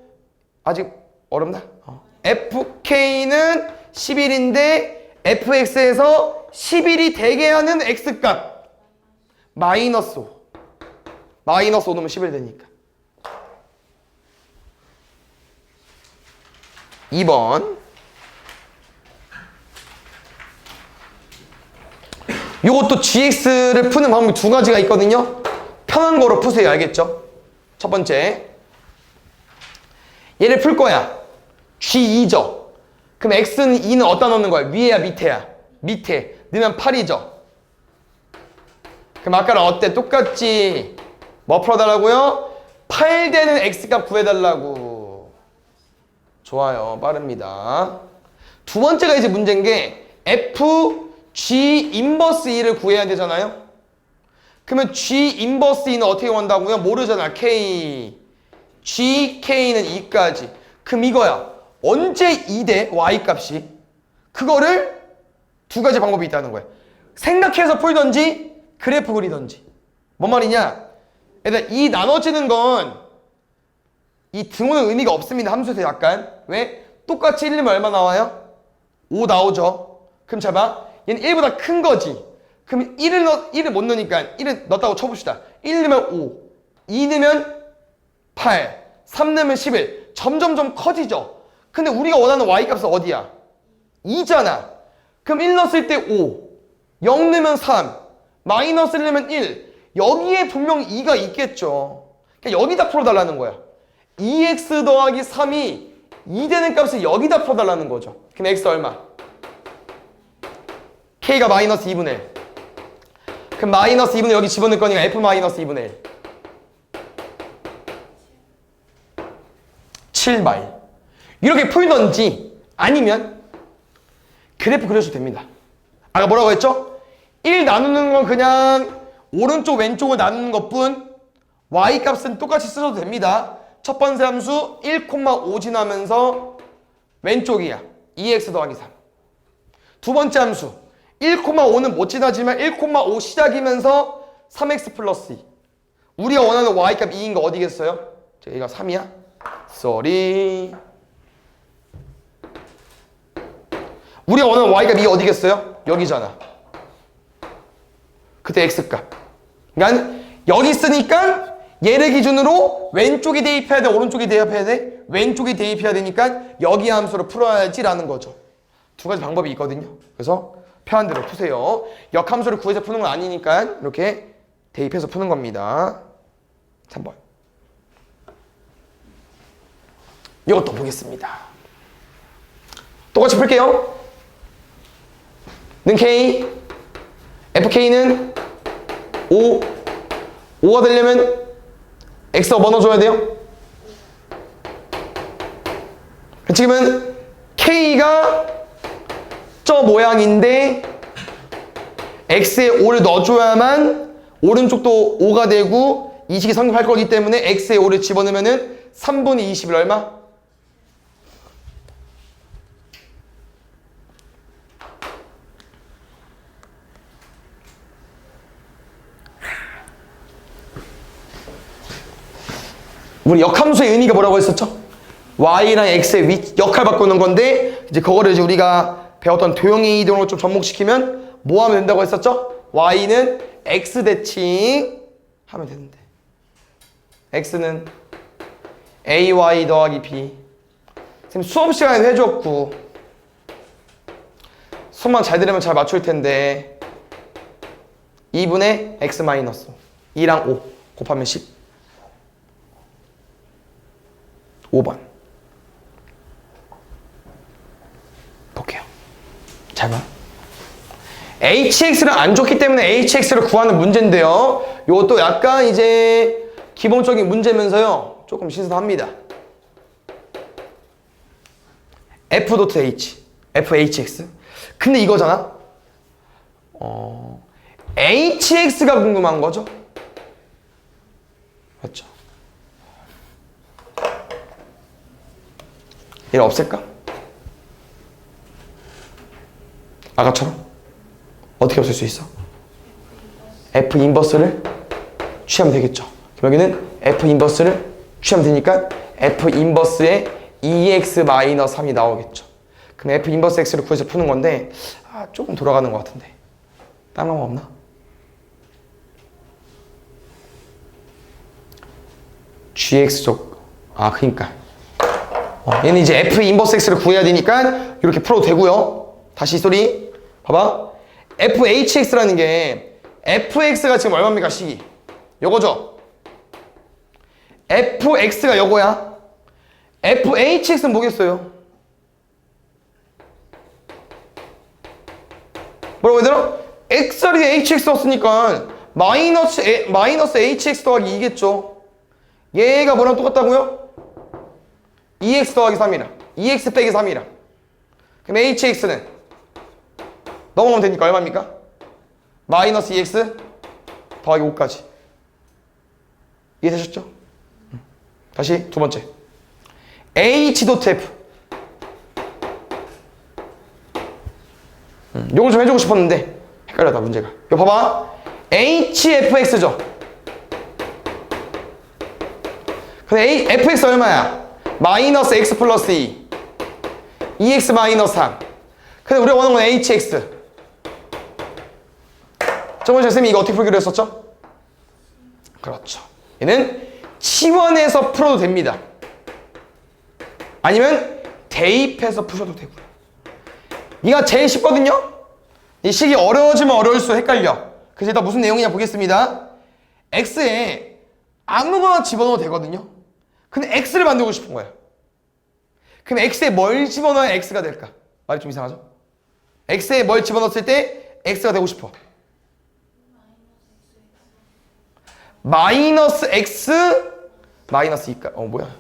아직 어렵나? FK는 11인데 FX에서 11이 되게 하는 X값 마이너스 5. 마이너스 5 넣으면 11 되니까. 2번. 요것도 GX를 푸는 방법이 두 가지가 있거든요. 편한 거로 푸세요. 알겠죠? 첫 번째. 얘를 풀 거야. G2죠. 그럼 X는 2는 어디다 넣는 거야? 위에야 밑에야? 밑에. 넣으면 8이죠. 그럼 아까랑 어때? 똑같지? 뭐 풀어달라고요? 8 되는 X값 구해달라고. 좋아요. 빠릅니다. 두 번째가 이제 문제인 게 F G 인버스 2를 구해야 되잖아요. 그러면 G 인버스 2는 어떻게 구한다고요? 모르잖아. K. GK는 2까지. 그럼 이거야. 언제 2대 Y값이? 그거를 두 가지 방법이 있다는 거야. 생각해서 풀던지 그래프 그리던지. 뭔 말이냐? 일단 이 나눠지는 건 이 등호는 의미가 없습니다. 함수에서 약간. 왜? 똑같이 1 넣으면 얼마 나와요? 5 나오죠. 그럼 잘 봐. 얘는 1보다 큰 거지. 그럼 1을 못 넣으니까 1을 넣었다고 쳐봅시다. 1 넣으면 5, 2 넣으면 8, 3 넣으면 11. 점점점 커지죠. 근데 우리가 원하는 Y값은 어디야? 2잖아. 그럼 1 넣었을 때 5, 0 넣으면 3, 마이너스 1 넣으면 1. 여기에 분명 2가 있겠죠. 그러니까 여기다 풀어달라는 거야. 2x 더하기 3이 2 되는 값을 여기다 풀어달라는 거죠. 그럼 x 얼마? k가 마이너스 2분의 1. 그럼 마이너스 2분의 1 여기 집어넣을 거니까 f 마이너스 2분의 1. 7마일. 이렇게 풀던지 아니면 그래프 그려도 됩니다. 아까 뭐라고 했죠? 1 나누는 건 그냥 오른쪽 왼쪽을 나누는 것뿐. y 값은 똑같이 쓰셔도 됩니다. 첫 번째 함수 1,5 지나면서 왼쪽이야. 2x 더하기 3. 두 번째 함수 1,5는 못 지나지만 1,5 시작이면서 3x 플러스 2. 우리가 원하는 y값 2인 거 어디겠어요? 얘가 3이야? 쏘리. 우리가 원하는 y값 2 어디겠어요? 여기잖아. 그때 x값. 그러니까 여기 있으니까 얘를 기준으로 왼쪽이 대입해야 돼? 오른쪽이 대입해야 돼? 왼쪽이 대입해야 되니까 여기 함수로 풀어야지라는 거죠. 두 가지 방법이 있거든요. 그래서 편한 대로 푸세요. 역함수를 구해서 푸는 건 아니니까 이렇게 대입해서 푸는 겁니다. 3번. 이것도 보겠습니다. 똑같이 풀게요. 는 K, FK는 5. 5가 되려면 X가 뭐 넣어줘야 돼요? 지금은 K가 저 모양인데 X에 5를 넣어줘야만 오른쪽도 5가 되고 이 식이 성립할 거기 때문에 X에 5를 집어넣으면 3분의 20을 얼마? 우리 역함수의 의미가 뭐라고 했었죠? y랑 x의 역할 바꾸는 건데 이제 그거를 이제 우리가 배웠던 도형의 이동으로 좀 접목시키면 뭐 하면 된다고 했었죠? y는 x 대칭 하면 되는데 x는 ay 더하기 b. 지금 수업 시간에 해줬고 수업만 잘 들으면 잘 맞출 텐데 2분의 x 마이너스 2랑 5 곱하면 10. 5번 볼게요. 잘 봐. hx를 안 줬기 때문에 hx를 구하는 문제인데요. 이것도 약간 이제 기본적인 문제면서요 조금 신선합니다. f.h fhx. 근데 이거잖아. hx가 궁금한 거죠. 맞죠? 얘를 없앨까? 아까처럼? 어떻게 없앨 수 있어? F 인버스를 취하면 되겠죠. 여기는 F 인버스를 취하면 되니까 F 인버스의 2x-3이 나오겠죠. 그럼 F 인버스 x를 구해서 푸는 건데 조금 돌아가는 것 같은데 다른 방법 없나? gx족 그니까 얘는 이제 F 인버스 X를 구해야 되니까 이렇게 풀어도 되고요. 다시 소리 봐봐. FHX라는 게 FX가 지금 얼마입니까? 식이 요거죠. FX가 요거야. FHX는 뭐겠어요? 뭐라고 얘들아? X자리에 HX 썼으니까 마이너스 HX 더하기 2겠죠. 얘가 뭐랑 똑같다고요? 2x 더하기 3이라 2x 빼기 3이라 그럼 hx는 넘어가면 되니까 얼마입니까? 마이너스 2x 더하기 5까지 이해되셨죠? 다시 두 번째 h.f 요걸 좀 해주고 싶었는데 헷갈렸다 문제가. 이거 봐봐. hfx죠. 근데 fx 얼마야? 마이너스 x 플러스 2 2x 마이너스 3. 근데 우리가 원하는 건 hx. 저번에 선생님이 이거 어떻게 풀기로 했었죠? 그렇죠. 얘는 치환해서 풀어도 됩니다. 아니면 대입해서 푸셔도 되고요. 이가 제일 쉽거든요? 이 식이 어려워지면 어려울수록 헷갈려. 그래서 일단 무슨 내용이냐 보겠습니다. x에 아무거나 집어넣어도 되거든요. 근데 x를 만들고 싶은 거야. 그럼 x에 뭘 집어넣어야 x가 될까? 말이 좀 이상하죠? x에 뭘 집어넣었을 때 x가 되고 싶어. 마이너스 x 마이너스 2가 뭐야?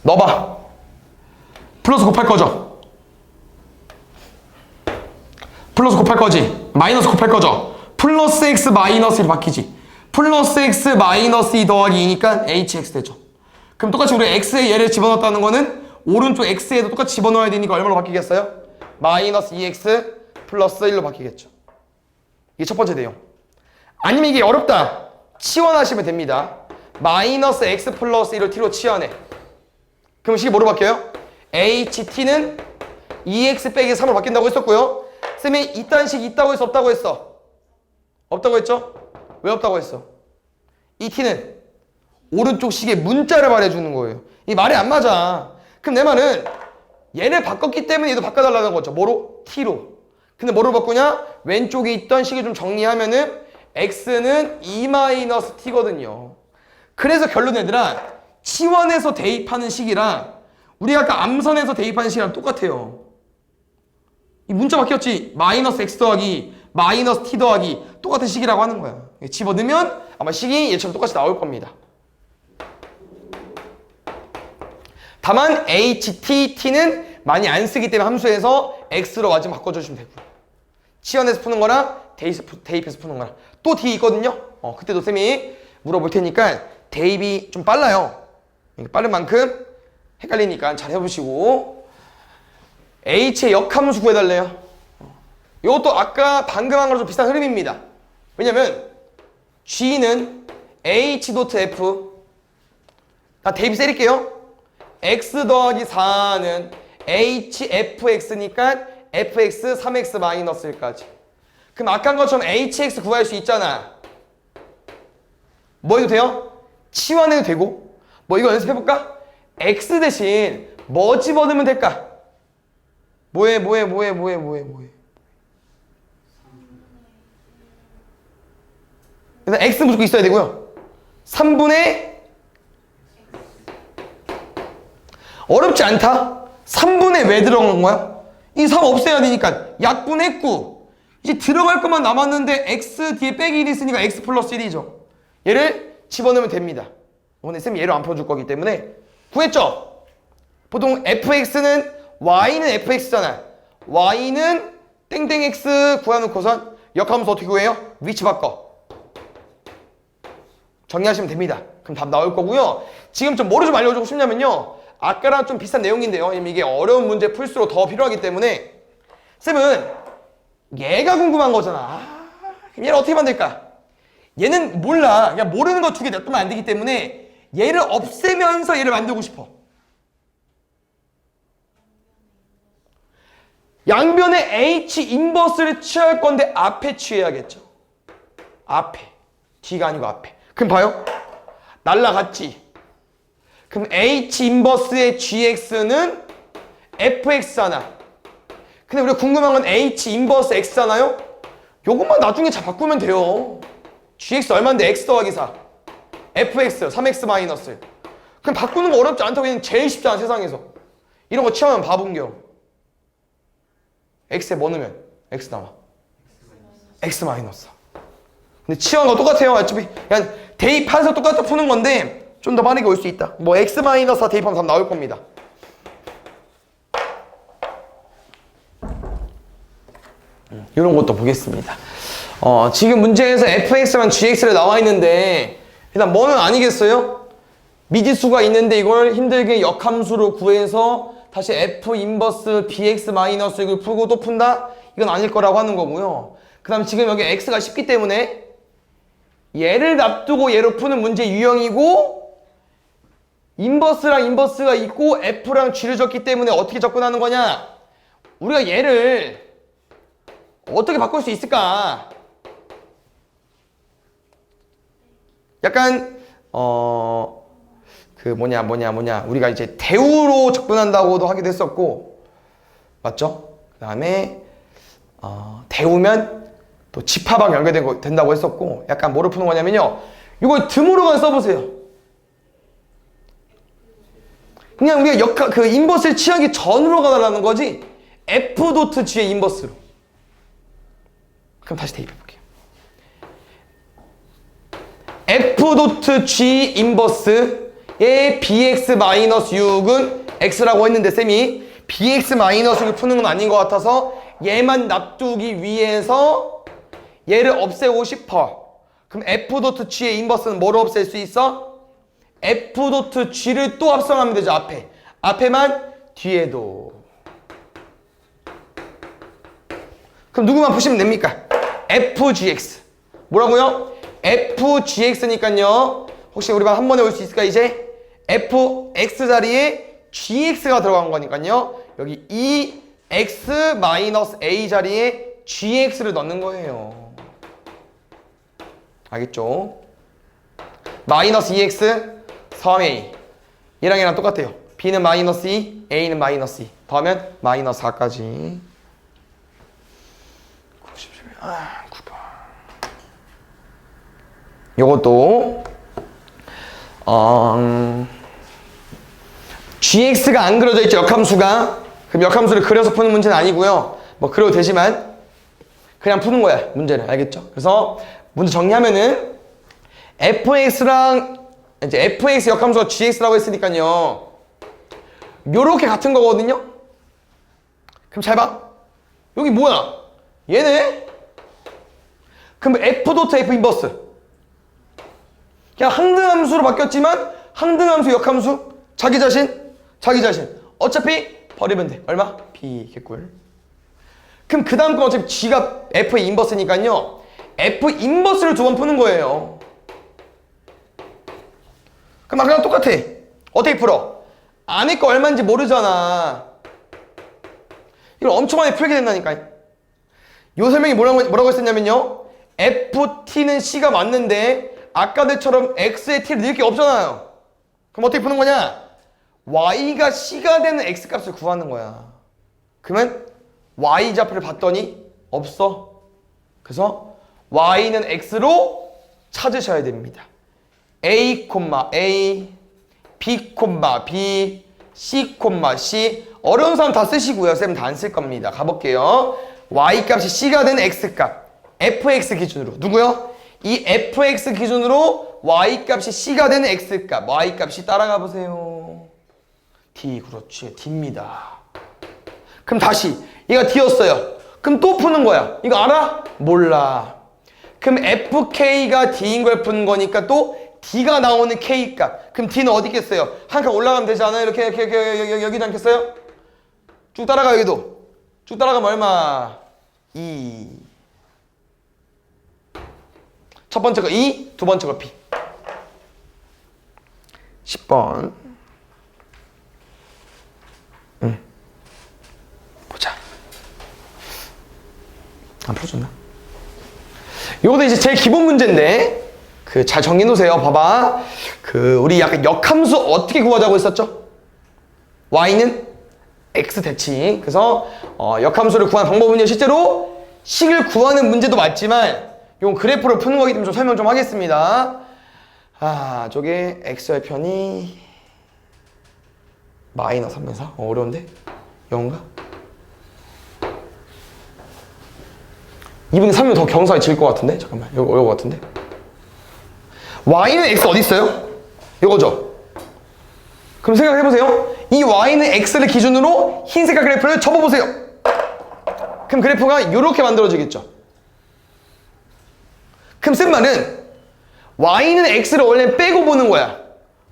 넣어봐. 플러스 곱할 거죠? 플러스 곱할 거지? 마이너스 곱할 거죠? 플러스 x 마이너스 1이 바뀌지? 플러스 x 마이너스 2 더하기 2니까 hx 되죠. 그럼 똑같이 우리 x에 얘를 집어넣었다는 거는 오른쪽 x에도 똑같이 집어넣어야 되니까 얼마로 바뀌겠어요? 마이너스 2x 플러스 1로 바뀌겠죠. 이게 첫 번째 내용. 아니면 이게 어렵다. 치환하시면 됩니다. 마이너스 x 플러스 1을 t로 치환해. 그럼 식이 뭐로 바뀌어요? ht는 2x 빼기 3으로 바뀐다고 했었고요. 쌤이 이딴 식이 있다고 했어? 없다고 했어? 없다고 했죠? 왜 없다고 했어? 이 t는 오른쪽 식의 문자를 말해주는 거예요. 이 말이 안 맞아. 그럼 내 말은 얘를 바꿨기 때문에 얘도 바꿔달라는 거죠. 뭐로? t로. 근데 뭐로 바꾸냐? 왼쪽에 있던 식을 좀 정리하면은 x는 2-t거든요. 그래서 결론 얘들아, 치환해서 대입하는 식이랑 우리가 아까 암선에서 대입하는 식이랑 똑같아요. 이 문자 바뀌었지? 마이너스 x 더하기 마이너스 t 더하기 똑같은 식이라고 하는 거야. 집어넣으면 아마 식이 얘처럼 똑같이 나올 겁니다. 다만 ht, t는 많이 안 쓰기 때문에 함수에서 x로 마지막 바꿔주시면 되고요. 치환해서 푸는 거랑 대입해서 푸는 거랑 또 d 있거든요. 그때도 쌤이 물어볼 테니까 대입이 좀 빨라요. 빠른 만큼 헷갈리니까 잘 해보시고. h의 역함수 구해달래요. 이것도 아까 방금 한 거랑 좀 비슷한 흐름입니다. 왜냐면 g는 h 도트 f, 나 대입 세릴게요. x 더하기 4는 hfx니까 fx 3x 마이너스 1까지. 그럼 아까 한 것처럼 hx 구할 수 있잖아. 뭐 해도 돼요? 치환해도 되고. 뭐 이거 연습해볼까? x 대신 뭐 집어넣으면 될까? 뭐해. 일단 x 무조건 있어야 되고요. 3분의 어렵지 않다. 3분의 왜 들어간 거야? 이 3 없애야 되니까 약분했고 이제 들어갈 것만 남았는데 x 뒤에 빼기 1이 있으니까 x 플러스 1이죠. 얘를 집어넣으면 됩니다. 오늘 쌤이 얘를 안 풀어줄 거기 때문에 구했죠? 보통 fx는 y는 fx잖아. y는 땡땡x 구해놓고선 역함수 어떻게 구해요? 위치 바꿔. 정리하시면 됩니다. 그럼 답 나올 거고요. 지금 좀 뭐를 좀 알려주고 싶냐면요. 아까랑 좀 비슷한 내용인데요. 이게 어려운 문제 풀수록 더 필요하기 때문에 쌤은 얘가 궁금한 거잖아. 그럼 얘를 어떻게 만들까? 얘는 몰라. 그냥 모르는 거 2개 냅두면 안 되기 때문에 얘를 없애면서 얘를 만들고 싶어. 양변에 h 인버스를 취할 건데 앞에 취해야겠죠. 앞에. 뒤가 아니고 앞에. 그럼 봐요. 날라갔지. 그럼 h 인버스의 gx는 fx잖아. 근데 우리가 궁금한 건 h 인버스 x잖아요. 요것만 나중에 잘 바꾸면 돼요. gx 얼마인데 x 더하기 4 fx 3x 마이너스. 그럼 바꾸는 거 어렵지 않다고. 얘는 제일 쉽잖아 세상에서. 이런 거 취하면 바본겨. x에 뭐 넣으면 x 나와? x 마이너스. 근데 치환과 똑같아요. 어차피 그냥 대입해서 똑같이 푸는 건데 좀 더 빠르게 올 수 있다. 뭐 x 마이너스 대입하면 답 나올 겁니다. 이런 것도 보겠습니다. 지금 문제에서 fx랑 gx를 나와 있는데 일단 뭐는 아니겠어요? 미지수가 있는데 이걸 힘들게 역함수로 구해서 다시 f 인버스 bx 마이너스 이걸 풀고 또 푼다? 이건 아닐 거라고 하는 거고요. 그 다음 지금 여기 x가 쉽기 때문에 얘를 놔두고 얘로 푸는 문제 유형이고, 인버스랑 인버스가 있고 f랑 g를 줬기 때문에 어떻게 접근하는 거냐? 우리가 얘를 어떻게 바꿀 수 있을까? 약간 우리가 이제 대우로 접근한다고도 하기도 했었고, 맞죠? 그 다음에 대우면 또 집합하고 연결된다고 했었고, 약간 뭐를 푸는 거냐면요, 이걸 드모로만 써보세요. 그냥 우리가 그 인버스를 취하기 전으로 가달라는 거지, F.G의 인버스로. 그럼 다시 대입해 볼게요. F.G 인버스의 bx-6은 x라고 했는데 쌤이 bx-6을 푸는 건 아닌 것 같아서 얘만 놔두기 위해서 얘를 없애고 싶어. 그럼 F.G의 인버스는 뭐로 없앨 수 있어? F.G를 또 합성하면 되죠. 앞에만 뒤에도. 그럼 누구만 푸시면 됩니까? FGX. 뭐라고요? FGX니까요. 혹시 우리가 한 번에 올 수 있을까 이제? FX 자리에 GX가 들어간 거니까요. 여기 EX-A 자리에 GX를 넣는 거예요. 알겠죠? 마이너스 EX, 3A. 얘랑 똑같아요. B는 마이너스 2, A는 마이너스 2. 더하면 마이너스 4까지. 9번. 요것도 GX가 안 그려져 있죠, 역함수가. 그럼 역함수를 그려서 푸는 문제는 아니고요. 뭐 그려도 되지만 그냥 푸는 거야, 문제는. 알겠죠? 그래서 문제 정리하면은 fx랑 이제 fx 역함수가 gx라고 했으니까요. 요렇게 같은 거거든요. 그럼 잘 봐. 여기 뭐야? 얘네? 그럼 F.F 인버스. 그냥 항등함수로 바뀌었지만 항등함수 역함수 자기 자신. 어차피 버리면 돼. 얼마? B 개꿀. 그럼 그 다음 건 어차피 G가 F의 인버스니까요. F 인버스를 두 번 푸는 거예요. 그럼 아까랑 똑같아. 어떻게 풀어? 안에 거 얼마인지 모르잖아. 이걸 엄청 많이 풀게 된다니까. 요 설명이 뭐라고 했었냐면요. FT는 C가 맞는데 아까들처럼 X의 T를 넣을 게 없잖아요. 그럼 어떻게 푸는 거냐? Y가 C가 되는 X 값을 구하는 거야. 그러면 Y 좌표를 봤더니 없어. 그래서 Y는 X로 찾으셔야 됩니다. A, A, B, B, C, C. 어려운 사람 다 쓰시고요. 쌤 다 안 쓸 겁니다. 가볼게요. Y 값이 C가 된 X 값. fx 기준으로. 누구요? 이 fx 기준으로 y 값이 c가 되는 x 값. y 값이 따라가 보세요. d. 그렇지. d입니다. 그럼 다시 얘가 d였어요. 그럼 또 푸는 거야. 이거 알아? 몰라. 그럼 fk가 d인 걸 푸는 거니까 또 d가 나오는 k 값. 그럼 d는 어디 있겠어요? 한 칸 올라가면 되지 않아요? 이렇게 여기도 않겠어요? 쭉 따라가. 여기도 쭉 따라가면 얼마? 2. 첫 번째 거 2, 두 번째 거 P. 10번. 보자. 안 풀어줬나? 요것도 이제 제일 기본 문제인데, 잘 정리해 놓으세요. 봐봐. 우리 약간 역함수 어떻게 구하자고 했었죠? Y는 X 대칭. 그래서, 역함수를 구하는 방법은요, 실제로 식을 구하는 문제도 맞지만, 요 그래프를 푸는 거기 때문에 좀 설명 좀 하겠습니다. 저게 x의 편이 마이너스 3분의 4? 어려운데? 0인가? 2분의 3이면 더 경사가 질 것 같은데? 잠깐만, 요거 같은데? y는 x 어디 있어요? 요거죠? 그럼 생각해보세요. 이 y는 x를 기준으로 흰색깔 그래프를 접어보세요. 그럼 그래프가 요렇게 만들어지겠죠? 그럼 쓴 말은 y는 x를 원래 빼고 보는 거야.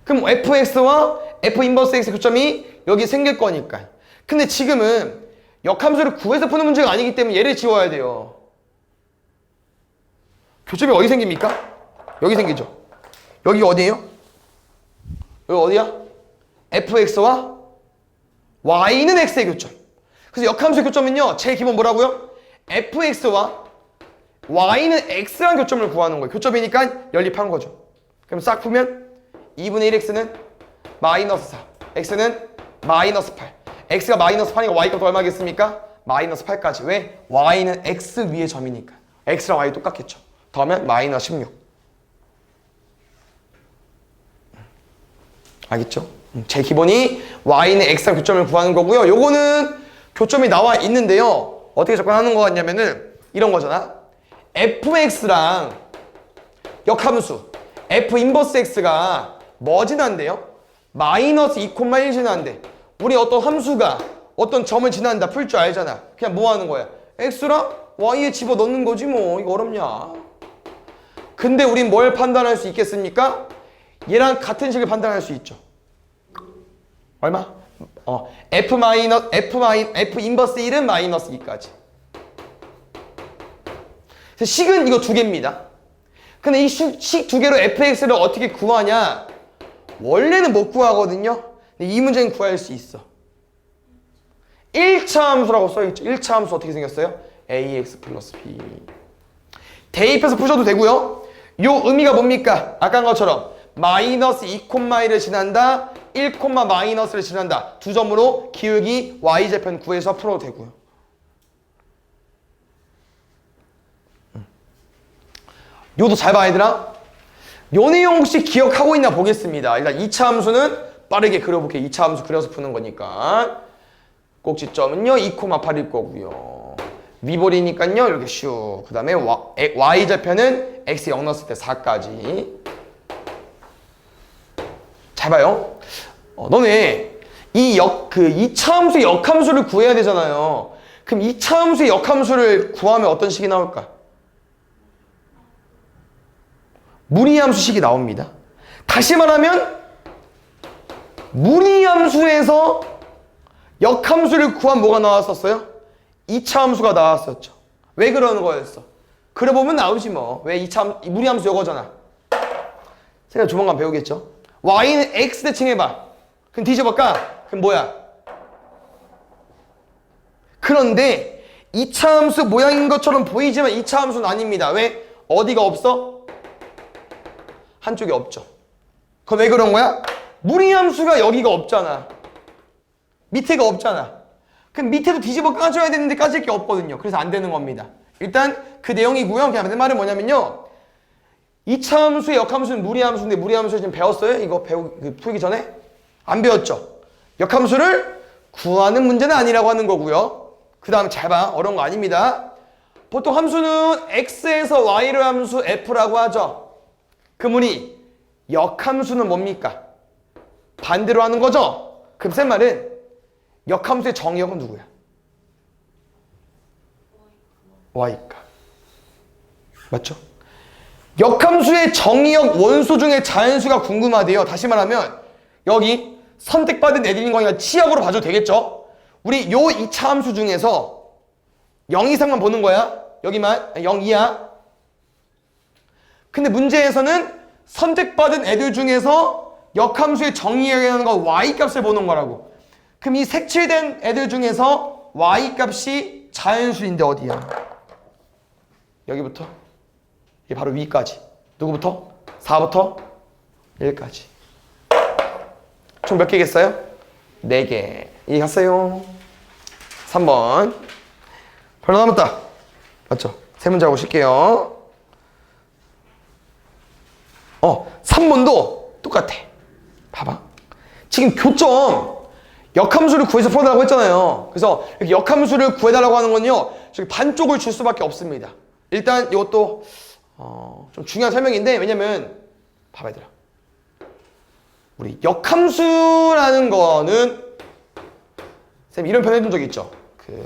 그럼 fx와 f 인버스 x 교점이 여기 생길 거니까. 근데 지금은 역함수를 구해서 푸는 문제가 아니기 때문에 얘를 지워야 돼요. 교점이 어디 생깁니까? 여기 생기죠. 여기가 어디예요? 여기 어디야? fx와 y는 x의 교점. 그래서 역함수의 교점은요, 제일 기본 뭐라고요? fx와 y는 x랑 교점을 구하는 거예요. 교점이니까 연립한 거죠. 그럼 싹 풀면 2분의 1x는 마이너스 4. x는 마이너스 8. x가 마이너스 8이니까 y값도 얼마겠습니까? 마이너스 8까지. 왜? y는 x 위의 점이니까. x랑 y 똑같겠죠. 더하면 마이너스 16. 알겠죠? 제 기본이 y는 x랑 교점을 구하는 거고요. 요거는 교점이 나와 있는데요. 어떻게 접근하는 거 같냐면은 이런 거잖아. fx랑 역함수 f 인버스 x가 뭐 지난대요? 마이너스 2,1 지난대. 우리 어떤 함수가 어떤 점을 지난다 풀 줄 알잖아. 그냥 뭐 하는 거야? x랑 y에 집어넣는 거지 뭐. 이거 어렵냐? 근데 우린 뭘 판단할 수 있겠습니까? 얘랑 같은 식을 판단할 수 있죠. 얼마? f 인버스 1은 마이너스 2까지. 식은 이거 두 개입니다. 근데 이 식 두 개로 fx를 어떻게 구하냐? 원래는 못 구하거든요. 근데 이 문제는 구할 수 있어. 1차 함수라고 써있죠. 1차 함수 어떻게 생겼어요? ax 플러스 b. 대입해서 푸셔도 되고요. 요 의미가 뭡니까? 아까 한 것처럼 마이너스 2,1을 지난다, 1, 마이너스를 지난다. 두 점으로 기울기 y제편 구해서 풀어도 되고요. 요도 잘 봐, 얘들아. 요 내용 혹시 기억하고 있나 보겠습니다. 일단 2차 함수는 빠르게 그려볼게요. 2차 함수 그려서 푸는 거니까. 꼭지점은요 2,8일 거고요. 위볼이니까요 이렇게 슉. 그 다음에 y좌표는 x 0 넣었을 때 4까지. 잘 봐요. 너네 이 2차 함수의 역함수를 구해야 되잖아요. 그럼 2차 함수의 역함수를 구하면 어떤 식이 나올까? 무리함수식이 나옵니다. 다시 말하면 무리함수에서 역함수를 구한 뭐가 나왔었어요? 2차 함수가 나왔었죠. 왜 그러는 거였어? 그려보면 나오지 뭐. 왜 2차 무리함수 이거잖아. 생각 조만간 배우겠죠. y는 x 대칭해봐. 그럼 뒤집어볼까? 그럼 뭐야? 그런데 2차 함수 모양인 것처럼 보이지만 2차 함수는 아닙니다. 왜? 어디가 없어? 한쪽이 없죠. 그럼 왜 그런 거야? 무리함수가 여기가 없잖아. 밑에가 없잖아. 그럼 밑에도 뒤집어 까줘야 되는데 까질 게 없거든요. 그래서 안 되는 겁니다. 일단 그 내용이고요. 그냥 내 말은 뭐냐면요. 2차 함수의 역함수는 무리함수인데 무리함수 지금 배웠어요? 이거 풀기 전에? 안 배웠죠? 역함수를 구하는 문제는 아니라고 하는 거고요. 그 다음 잘 봐. 어려운 거 아닙니다. 보통 함수는 x에서 y를 함수 f라고 하죠. 그 무리 역함수는 뭡니까? 반대로 하는 거죠? 그럼 쌤 말은 역함수의 정의역은 누구야? y값. 맞죠? 역함수의 정의역 원소 중에 자연수가 궁금하대요. 다시 말하면 여기 선택받은 애들인 거니까 치역으로 봐줘도 되겠죠? 우리 요 2차 함수 중에서 0 이상만 보는 거야. 여기만 0 이하. 근데 문제에서는 선택받은 애들 중에서 역함수의 정의역이라는 거 y값을 보는 거라고. 그럼 이 색칠된 애들 중에서 y값이 자연수인데 어디야? 여기부터 이게 바로 위까지. 누구부터? 4부터 1까지. 총 몇 개겠어요? 4개. 이해갔어요? 3번. 별로 남았다. 맞죠? 세 문제 하고 쉴게요. 3번도 똑같아. 봐봐. 지금 교점 역함수를 구해서 풀어달라고 했잖아요. 그래서 이렇게 역함수를 구해달라고 하는 건요, 저기 반쪽을 줄 수밖에 없습니다. 일단 이것도 좀 중요한 설명인데, 왜냐면 봐봐 얘들아. 우리 역함수라는 거는 쌤 이런 표현 해준 적 있죠?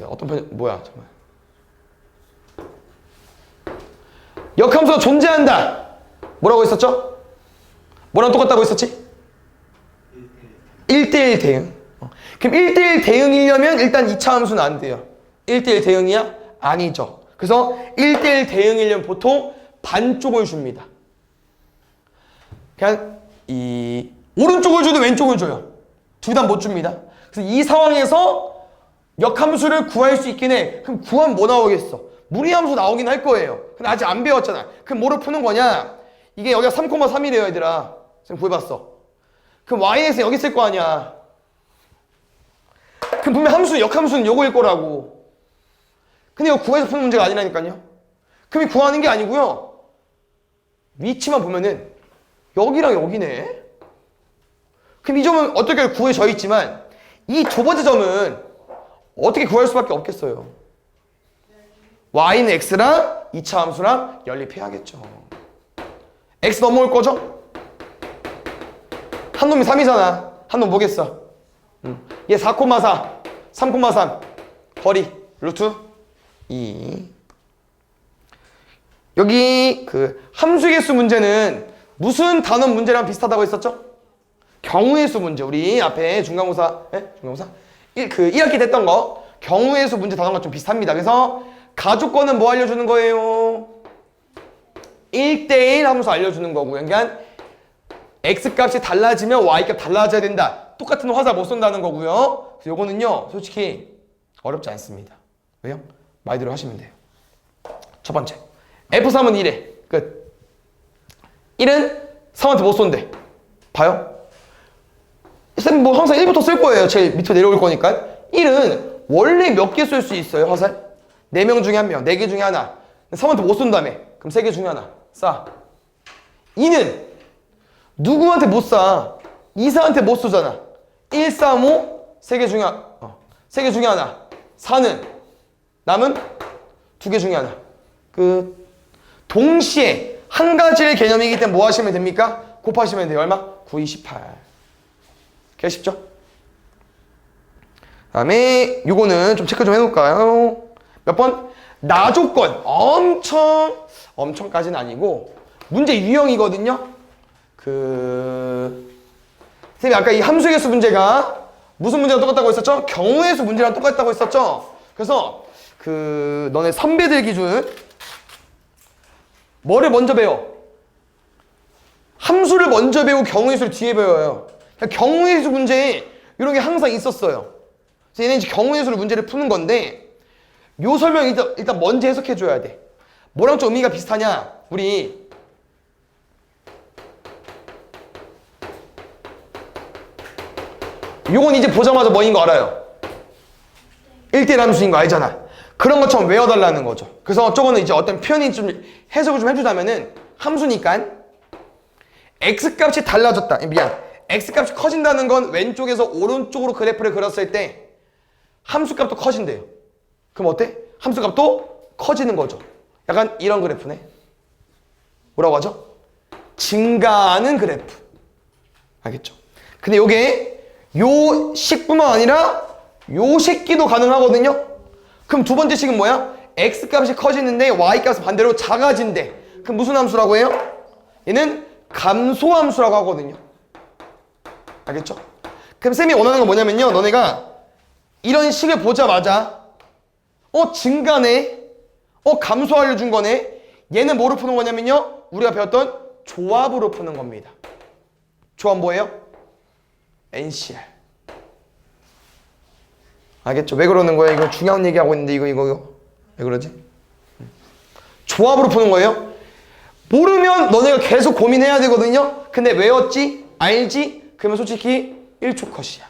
어떤 표현 뭐야 정말. 역함수가 존재한다. 뭐라고 했었죠? 뭐랑 똑같다고 했었지? 1대1 대응. 그럼 1대1 대응이려면 일단 2차 함수는 안 돼요. 1대1 대응이야? 아니죠. 그래서 1대1 대응이려면 보통 반쪽을 줍니다. 그냥 이 오른쪽을 줘도 왼쪽을 줘요. 둘 다 못 줍니다. 그래서 이 상황에서 역함수를 구할 수 있긴 해. 그럼 구하면 뭐 나오겠어? 무리함수 나오긴 할 거예요. 근데 아직 안 배웠잖아. 그럼 뭐로 푸는 거냐? 이게 여기가 3,3이래요 얘들아. 지금 구해봤어. 그럼 y는 여기 있을 거 아니야. 그럼 분명 역함수는 요거일 거라고. 근데 이거 구해서 푸는 문제가 아니라니까요. 그럼 구하는 게 아니고요. 위치만 보면은 여기랑 여기네. 그럼 이 점은 어떻게 구해져 있지만 이 두 번째 점은 어떻게 구할 수밖에 없겠어요. y는 x랑 2차 함수랑 연립해야겠죠. x 넘어올 거죠? 한 놈이 3이잖아. 한 놈 뭐겠어? 얘 4,4, 3,3 거리 루트 2. 여기 그 함수의 수 문제는 무슨 단원 문제랑 비슷하다고 했었죠? 경우의 수 문제. 우리 앞에 중간고사 1학기 때 했던 거 경우의 수 문제 단원과 좀 비슷합니다. 그래서 가족권은 뭐 알려주는 거예요? 1대1 함수 알려주는 거고요. 그러니까 x값이 달라지면 y값 달라져야 된다. 똑같은 화살 못 쏜다는 거고요. 그래서 요거는요 솔직히 어렵지 않습니다. 왜요? 말대로 하시면 돼요. 첫 번째 F3은 1에 끝. 1은 3한테 못 쏜대. 봐요. 쌤 뭐 항상 1부터 쓸 거예요. 제일 밑으로 내려올 거니까. 1은 원래 몇 개 쏠 수 있어요 화살? 4명 중에 1명, 4개 중에 하나. 3한테 못 쏜다며. 그럼 3개 중에 하나 쏴. 2는 누구한테 못 쏴? 2사한테 못 쏘잖아. 1, 3, 5 3개 중에 하나. 3개 중에 하나. 4는 남은 2개 중에 하나. 동시에 한 가지의 개념이기 때문에 뭐 하시면 됩니까? 곱하시면 돼요. 얼마? 9, 2, 18. 개 쉽죠? 다음에 요거는 좀 체크 좀 해놓을까요? 몇 번? 나조건. 엄청까지는 아니고 문제 유형이거든요. 선생님이 아까 이 함수의 수 문제가 무슨 문제랑 똑같다고 했었죠? 경우의 수 문제랑 똑같다고 했었죠? 그래서 너네 선배들 기준 뭐를 먼저 배워? 함수를 먼저 배우고 경우의 수를 뒤에 배워요. 그러니까 경우의 수 문제에 이런 게 항상 있었어요. 그래서 얘는 이제 경우의 수를 문제를 푸는 건데 요 설명 일단 먼저 해석해 줘야 돼. 뭐랑 좀 의미가 비슷하냐? 우리 요건 이제 보자마자 뭐인 거 알아요? 1대1 함수인 거 알잖아. 그런 것처럼 외워달라는 거죠. 그래서 저거는 이제 어떤 표현이 좀 해석을 좀 해주자면은 함수니까 x값이 달라졌다. 미안. x값이 커진다는 건 왼쪽에서 오른쪽으로 그래프를 그렸을 때 함수값도 커진대요. 그럼 어때? 함수값도 커지는 거죠. 약간 이런 그래프네. 뭐라고 하죠? 증가하는 그래프. 알겠죠? 근데 요게 요 식뿐만 아니라 요 식기도 가능하거든요. 그럼 두 번째 식은 뭐야? x값이 커지는데 y값은 반대로 작아진대. 그럼 무슨 함수라고 해요? 얘는 감소함수라고 하거든요. 알겠죠? 그럼 쌤이 원하는 건 뭐냐면요. 너네가 이런 식을 보자마자 증가네? 감소 알려준 거네? 얘는 뭐로 푸는 거냐면요. 우리가 배웠던 조합으로 푸는 겁니다. 조합 뭐예요? NCR. 알겠죠? 왜 그러는 거예요? 이거 중요한 얘기하고 있는데 이거 왜 그러지? 조합으로 푸는 거예요. 모르면 너네가 계속 고민해야 되거든요. 근데 외웠지? 알지? 그러면 솔직히 1초 컷이야.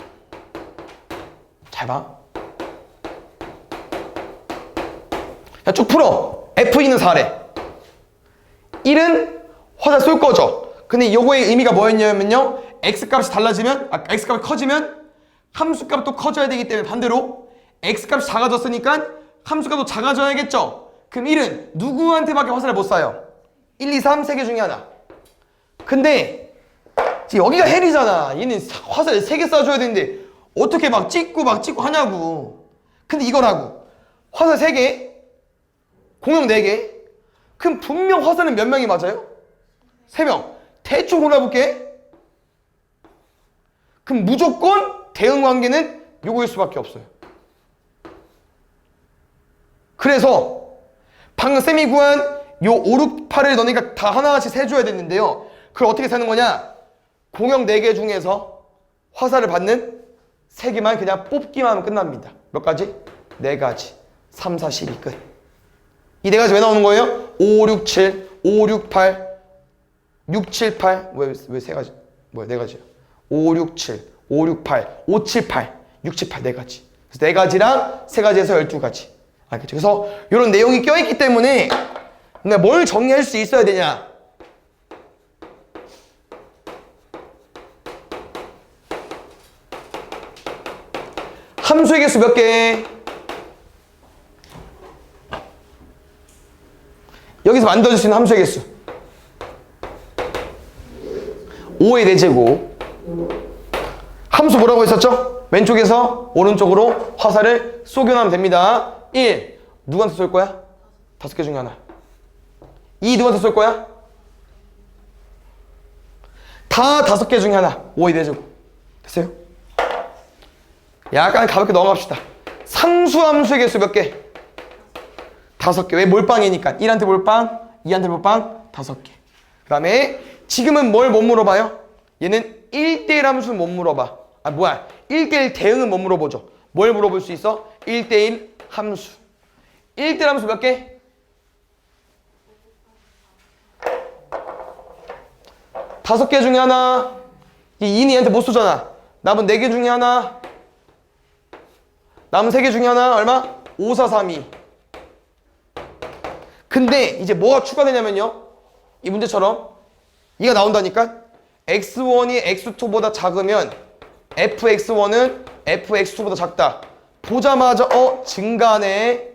잘 봐. 야, 쭉 풀어. F2는 4래. 1은 화살 쏠 거죠. 근데 요거의 의미가 뭐였냐면요. x값이 달라지면, x값이 커지면 함수값도 커져야 되기 때문에 반대로 x값이 작아졌으니까 함수값도 작아져야겠죠. 그럼 1은 누구한테밖에 화살을 못 쏴요? 1, 2, 3, 3개 중에 하나. 근데 여기가 헬이잖아. 얘는 화살 3개 쏴줘야 되는데 어떻게 막 찍고 하냐고. 근데 이거라고. 화살 3개, 공룡 4개. 그럼 분명 화살은 몇 명이 맞아요? 3명. 대충 골라볼게. 그럼 무조건 대응 관계는 요거일 수밖에 없어요. 그래서 방금 쌤이 구한 요 5, 6, 8을 너네가 다 하나씩 세줘야 됐는데요. 그걸 어떻게 세는 거냐? 공형 4개 중에서 화살을 받는 3개만 그냥 뽑기만 하면 끝납니다. 몇 가지? 4가지. 3, 4, 12 끝. 이 4가지 왜 나오는 거예요? 5, 6, 7, 5, 6, 8, 6, 7, 8. 왜 3가지? 뭐야 4가지야? 5, 6, 7, 5, 6, 8, 5, 7, 8, 6, 7, 8 4가지. 그래서 4가지랑 3가지에서 12가지. 알겠죠? 그래서 이런 내용이 껴있기 때문에 근데 뭘 정리할 수 있어야 되냐? 함수의 개수 몇 개? 여기서 만들어줄 수 있는 함수의 개수 5의 4제곱. 함수 뭐라고 했었죠? 왼쪽에서 오른쪽으로 화살을 쏘겨나면 됩니다. 1. 누구한테 쏠 거야? 5개 중에 하나. 2. 누구한테 쏠 거야? 다 5개 중에 하나. 5의 4제곱. 됐어요? 약간 가볍게 넘어갑시다. 상수함수의 개수 몇 개? 5개. 왜? 몰빵이니까. 1한테 몰빵, 2한테 몰빵, 5개. 그 다음에 지금은 뭘 못 물어봐요? 얘는 1대1 함수는 못 물어봐. 아 뭐야, 1대1 대응은 못 물어보죠. 뭘 물어볼 수 있어? 1대1 함수. 1대1 함수 몇 개? 5개 중에 하나. 이 2는 얘한테 못 쏘잖아. 남은 4개 중에 하나. 남은 3개 중에 하나. 얼마? 5, 4, 3, 2. 근데 이제 뭐가 추가되냐면요, 이 문제처럼 이가 나온다니까. x1이 x2보다 작으면 fx1은 fx2보다 작다. 보자마자 증가하네.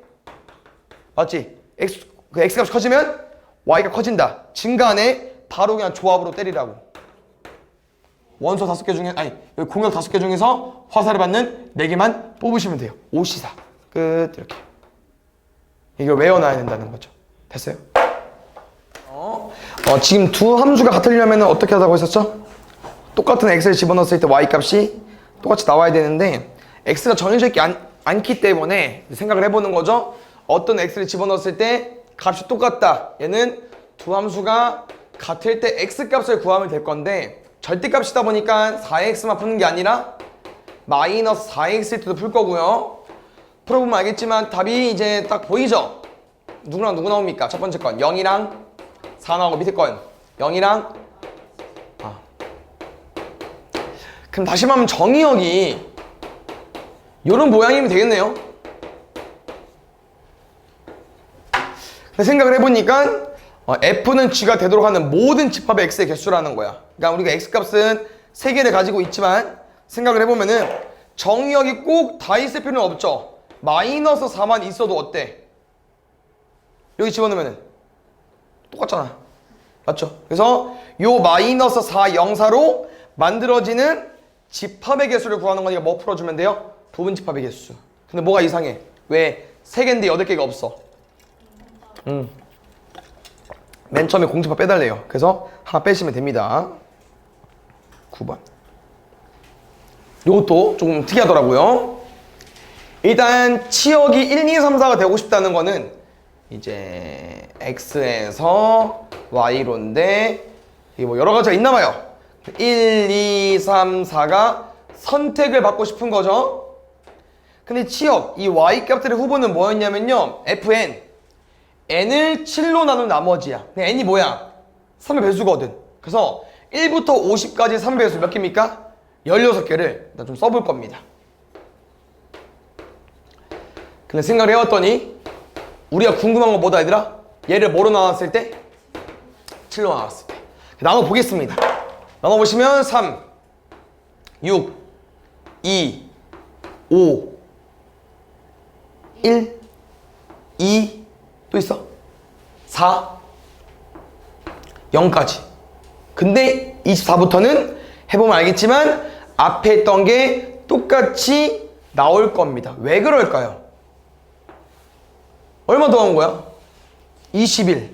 맞지? 그 x값이 커지면 y가 커진다. 증가하네. 바로 그냥 조합으로 때리라고. 원소 5개 중에, 아니 여기 공역 5개 중에서 화살을 받는 4개만 뽑으시면 돼요. 5시사 끝. 이렇게 이걸 외워놔야 된다는 거죠. 됐어요? 지금 두 함수가 같으려면 어떻게 하자고 했었죠? 똑같은 x를 집어넣었을 때 y값이 똑같이 나와야 되는데 x가 정해져 있지 않기 때문에 생각을 해보는 거죠. 어떤 x를 집어넣었을 때 값이 똑같다. 얘는 두 함수가 같을 때 x값을 구하면 될 건데 절대값이다 보니까 4x만 푸는 게 아니라 마이너스 4x일 때도 풀 거고요. 풀어보면 알겠지만 답이 이제 딱 보이죠? 누구랑 누구 나옵니까? 첫 번째 건 0이랑 4 나오고 밑에 건 0이랑 그럼 다시 말하면 정의역이 이런 모양이면 되겠네요. 생각을 해보니까 f는 g가 되도록 하는 모든 집합의 x의 개수라는 거야. 그러니까 우리가 x값은 3개를 가지고 있지만 생각을 해보면은 정의역이 꼭 다 있을 필요는 없죠. 마이너스 4만 있어도 어때? 여기 집어넣으면은 똑같잖아. 맞죠? 그래서 요 마이너스 4 영사로 만들어지는 집합의 개수를 구하는 거니까 뭐 풀어주면 돼요? 부분 집합의 개수. 근데 뭐가 이상해? 왜 3개인데 8개가 없어? 맨 처음에 공집합 빼달래요. 그래서 하나 빼시면 됩니다. 9번. 요것도 조금 특이하더라고요. 일단 치역이 1, 2, 3, 4가 되고 싶다는 거는 이제 x에서 y로인데 이게 뭐 여러 가지가 있나 봐요. 1, 2, 3, 4가 선택을 받고 싶은 거죠. 근데 치역 이 y값들의 후보는 뭐였냐면요, fn. n을 7로 나눈 나머지야. n이 뭐야? 3의 배수거든. 그래서 1부터 50까지 3의 배수 몇 개입니까? 16개를 일단 좀 써볼 겁니다. 근데 생각을 해왔더니 우리가 궁금한 건 뭐다 얘들아? 얘를 뭐로 나눴을 때? 7로 나눴을 때. 나눠보겠습니다. 나눠보시면 3, 6, 2, 5, 1, 2, 또 있어? 4, 0까지. 근데 24부터는 해보면 알겠지만 앞에 했던 게 똑같이 나올 겁니다. 왜 그럴까요? 얼마 더 한 거야? 21.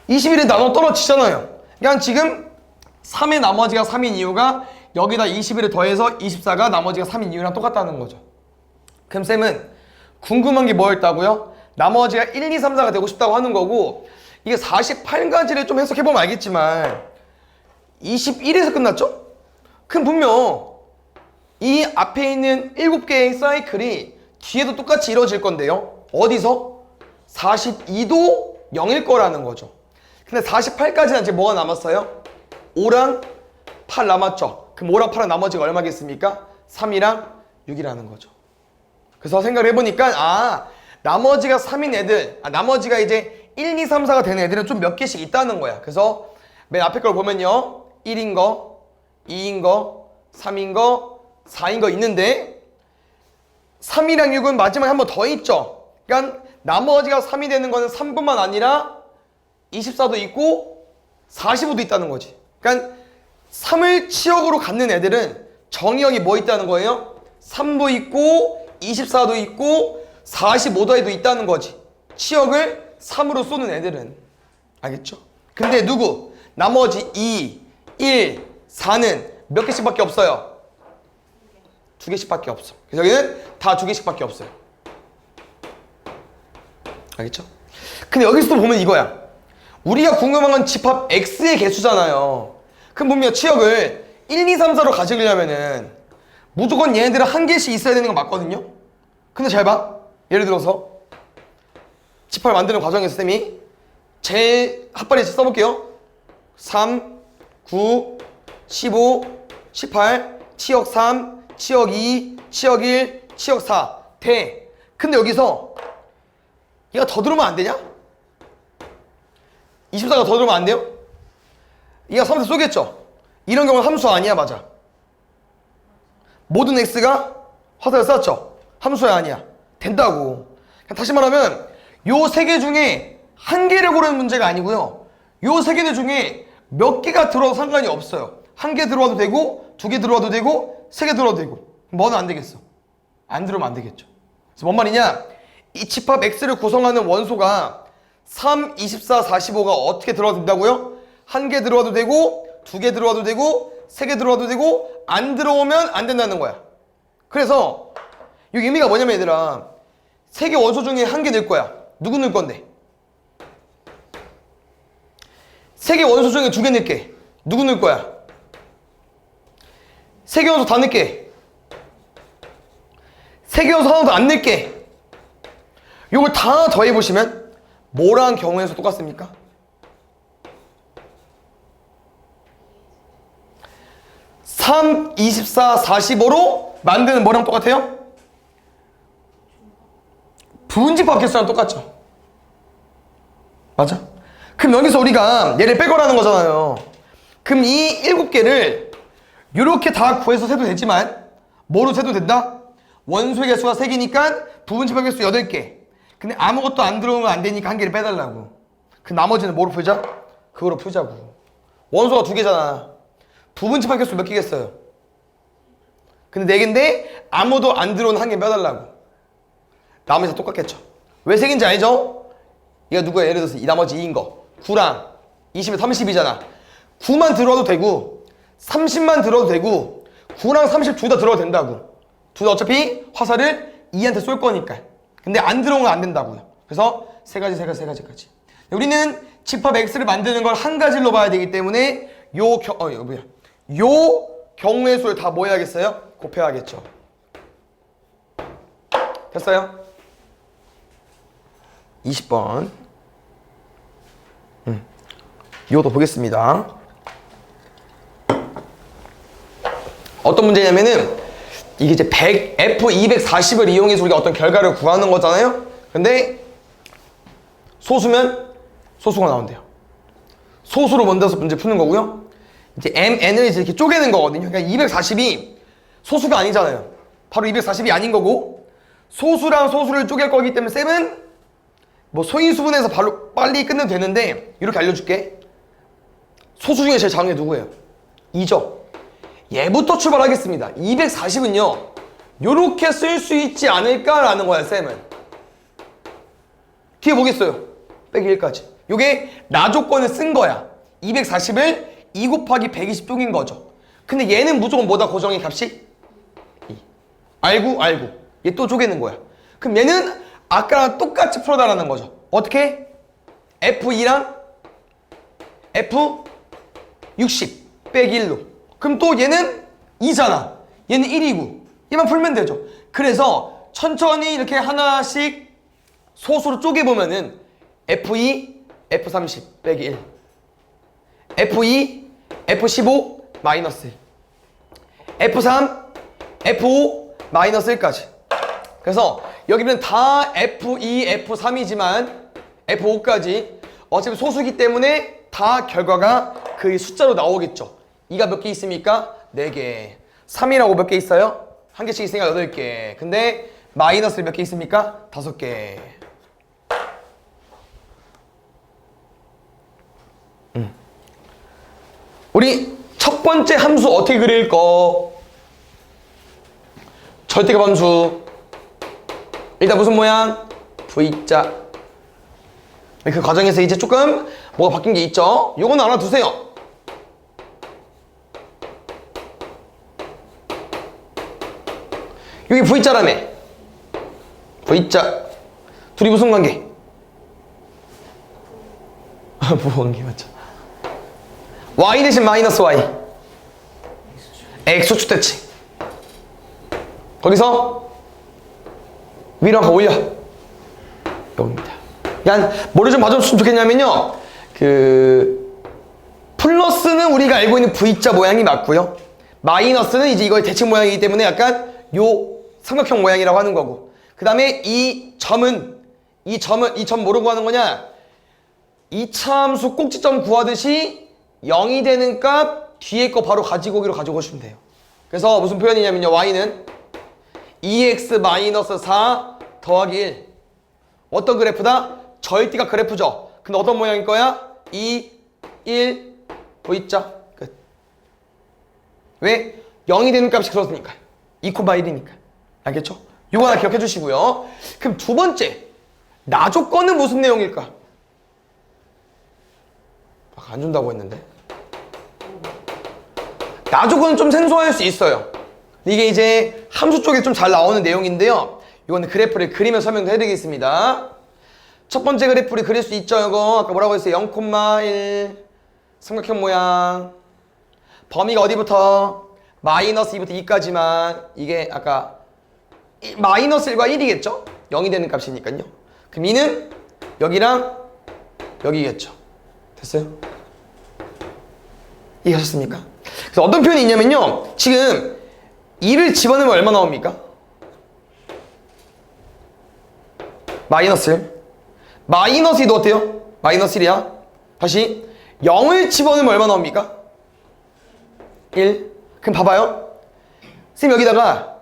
21에 나눠 떨어지잖아요. 그냥 지금 3의 나머지가 3인 이유가 여기다 21을 더해서 24가 나머지가 3인 이유랑 똑같다는 거죠. 그럼 쌤은 궁금한 게 뭐였다고요? 나머지가 1, 2, 3, 4가 되고 싶다고 하는 거고, 이게 48가지를 좀 해석해보면 알겠지만 21에서 끝났죠? 그럼 분명 이 앞에 있는 7개의 사이클이 뒤에도 똑같이 이루어질 건데요. 어디서? 42도 0일 거라는 거죠. 근데 48까지는 이제 뭐가 남았어요? 5랑 8 남았죠. 그럼 5랑 8은 나머지가 얼마겠습니까? 3이랑 6이라는 거죠. 그래서 생각을 해보니까 나머지가 3인 애들, 나머지가 이제 1, 2, 3, 4가 되는 애들은 좀 몇 개씩 있다는 거야. 그래서 맨 앞에 걸 보면요, 1인 거, 2인 거, 3인 거, 4인 거 있는데 3이랑 6은 마지막에 한 번 더 있죠. 그러니까 나머지가 3이 되는 거는 3뿐만 아니라 24도 있고 45도 있다는 거지. 그러니까 3을 치역으로 갖는 애들은 정의역이 뭐 있다는 거예요? 3도 있고 24도 있고 45도에도 있다는 거지. 치역을 3으로 쏘는 애들은. 알겠죠? 근데 누구? 나머지 2, 1, 4는 몇 개씩밖에 없어요? 2개씩밖에 없어. 그래서 여기는 다 2개씩밖에 없어요. 알겠죠? 근데 여기서도 보면 이거야. 우리가 궁금한 건 집합 X의 개수잖아요. 그럼 보면 치역을 1, 2, 3, 4로 가지려면은 무조건 얘네들은 한 개씩 있어야 되는 거 맞거든요? 근데 잘 봐. 예를 들어서 집합을 만드는 과정에서 쌤이 제일 핫바리 써볼게요. 3, 9, 15, 18, 치역 3, 치역 2, 치역 1, 치역 4 대. 근데 여기서 얘가 더 들어오면 안 되냐? 24가 더 들어오면 안 돼요? 얘가 3대 쏘겠죠? 이런 경우는 함수 아니야, 맞아. 모든 x가 화살을 쐈죠? 함수야, 아니야? 된다고. 다시 말하면 요 세 개 중에 한 개를 고르는 문제가 아니고요, 요 세 개 중에 몇 개가 들어도 상관이 없어요. 한 개 들어와도 되고, 2개 들어와도 되고, 3개 들어와도 되고. 뭐는 안 되겠어? 안 들어오면 안 되겠죠. 그래서 뭔 말이냐? 이 집합 x를 구성하는 원소가 3, 24, 45가 어떻게 들어와도 된다고요? 한 개 들어와도 되고, 2개 들어와도 되고, 3개 들어와도 되고, 안 들어오면 안 된다는 거야. 그래서 이 의미가 뭐냐면 얘들아, 세 개 원소 중에 한 개 넣을 거야. 누구 넣을 건데? 세 개 원소 중에 2개 넣을게. 누구 넣을 거야? 세 개 원소 다 넣을게. 세 개 원소 하나도 안 넣을게. 요걸 다 더해보시면 뭐랑 경우에서 똑같습니까? 3, 24, 45로 만드는 뭐랑 똑같아요? 부분집합 개수랑 똑같죠. 맞아? 그럼 여기서 우리가 얘를 빼거라는 거잖아요. 그럼 이 7개를 이렇게 다 구해서 세도 되지만 뭐로 세도 된다? 원소의 개수가 3개니까 부분집합 개수 8개. 근데 아무것도 안 들어오면 안 되니까 한 개를 빼달라고. 그 나머지는 뭐로 풀자? 그거로 풀자고. 원소가 2개잖아. 부분집합 개수 몇 개겠어요? 근데 4개인데 아무도 안 들어오는 한 개 빼달라고. 나머지 다 똑같겠죠. 왜 3개인지 알죠? 얘가 누구야? 예를 들어서 이 나머지 2인 거 9랑 20에 30이잖아 9만 들어와도 되고 30만 들어도 되고 9랑 30 둘 다 들어도 된다고. 둘 다 어차피 화살을 2한테 쏠 거니까. 근데 안 들어오면 안 된다고요. 그래서 세 가지까지. 우리는 집합 X를 만드는 걸 한 가지로 봐야 되기 때문에 요 경우의 수를 다 뭐 해야겠어요? 곱해야겠죠. 됐어요? 20번. 이것도 보겠습니다. 어떤 문제냐면은 이게 이제 F240을 이용해서 우리가 어떤 결과를 구하는 거잖아요. 근데 소수면 소수가 나온대요. 소수로 먼저 문제 푸는 거고요. 이제 MN을 이제 이렇게 쪼개는 거거든요. 그러니까 240이 소수가 아니잖아요. 바로 240이 아닌 거고, 소수랑 소수를 쪼갤 거기 때문에 쌤은 뭐 소인수분해서 바로 빨리 끝내도 되는데 이렇게 알려줄게. 소수 중에 제일 작은 게 누구예요? 2죠. 얘부터 출발하겠습니다. 240은요 요렇게 쓸 수 있지 않을까라는 거야 쌤은. 뒤에 뭐겠어요? 빼기 1까지. 요게 나 조건을 쓴 거야. 240을 2 곱하기 120 쪼갠 거죠. 근데 얘는 무조건 뭐다 고정의 값이? 2. 알고 얘 또 쪼개는 거야. 그럼 얘는 아까랑 똑같이 풀어달라는 거죠. 어떻게? F2랑 F60 빼기 1로. 그럼 또 얘는 2잖아. 얘는 1이고 얘만 풀면 되죠. 그래서 천천히 이렇게 하나씩 소수로 쪼개보면은 F2, F30 빼기 1, F2, F15 마이너스 1. F3, F5, 마이너스 1까지. 그래서 여기는 다 F2, F3이지만 F5까지 어차피 소수기 때문에 다 결과가 그 숫자로 나오겠죠. 2가 몇 개 있습니까? 4개. 3이라고 몇 개 있어요? 한 개씩 있으니까 8개. 근데 마이너스 몇 개 있습니까? 5개. 우리 첫 번째 함수 어떻게 그릴 거? 절대값 함수. 일단 무슨 모양? V자. 그 과정에서 이제 조금 뭐가 바뀐 게 있죠? 요거는 알아두세요. 여기 V자라며. V자. 둘이 무슨 관계? 뭐 관계 맞죠? Y 대신 마이너스 Y. X축대칭. 거기서 위로 한번 올려. 여기입니다. 야, 뭐를 좀 봐줬으면 좋겠냐면요. 플러스는 우리가 알고 있는 V자 모양이 맞고요. 마이너스는 이제 이거의 대칭 모양이기 때문에 약간 요 삼각형 모양이라고 하는 거고. 그 다음에 이 점 뭐라고 하는 거냐? 2차 함수 꼭지점 구하듯이 0이 되는 값 뒤에 거 바로 가지고 오기로 가지고 오시면 돼요. 그래서 무슨 표현이냐면요. y는 2x-4 더하기 1. 어떤 그래프다? 절대값 그래프죠. 근데 어떤 모양일 거야? 2, 1, V자. 끝. 왜? 0이 되는 값이 그렇으니까. 2,1이니까. 알겠죠? 요거 하나 기억해 주시고요. 그럼 두 번째. 나 조건은 무슨 내용일까? 안 준다고 했는데. 나 조건은 좀 생소할 수 있어요. 이게 이제 함수 쪽에 좀 잘 나오는 내용인데요. 이거는 그래프를 그리며 설명도 해드리겠습니다. 첫 번째 그래프를 그릴 수 있죠. 이거 아까 뭐라고 했어요? 0,1 삼각형 모양. 범위가 어디부터? 마이너스 2부터 2까지만. 이게 아까 마이너스 1과 1이겠죠? 0이 되는 값이니까요. 그럼 2는 여기랑 여기겠죠. 됐어요? 이해하셨습니까? 그래서 어떤 표현이 있냐면요. 지금 2를 집어넣으면 얼마 나옵니까? 마이너스 1. 마이너스 2도 어때요? 마이너스 1이야. 다시 0을 집어넣으면 얼마 나옵니까? 1. 그럼 봐봐요. 선생님 여기다가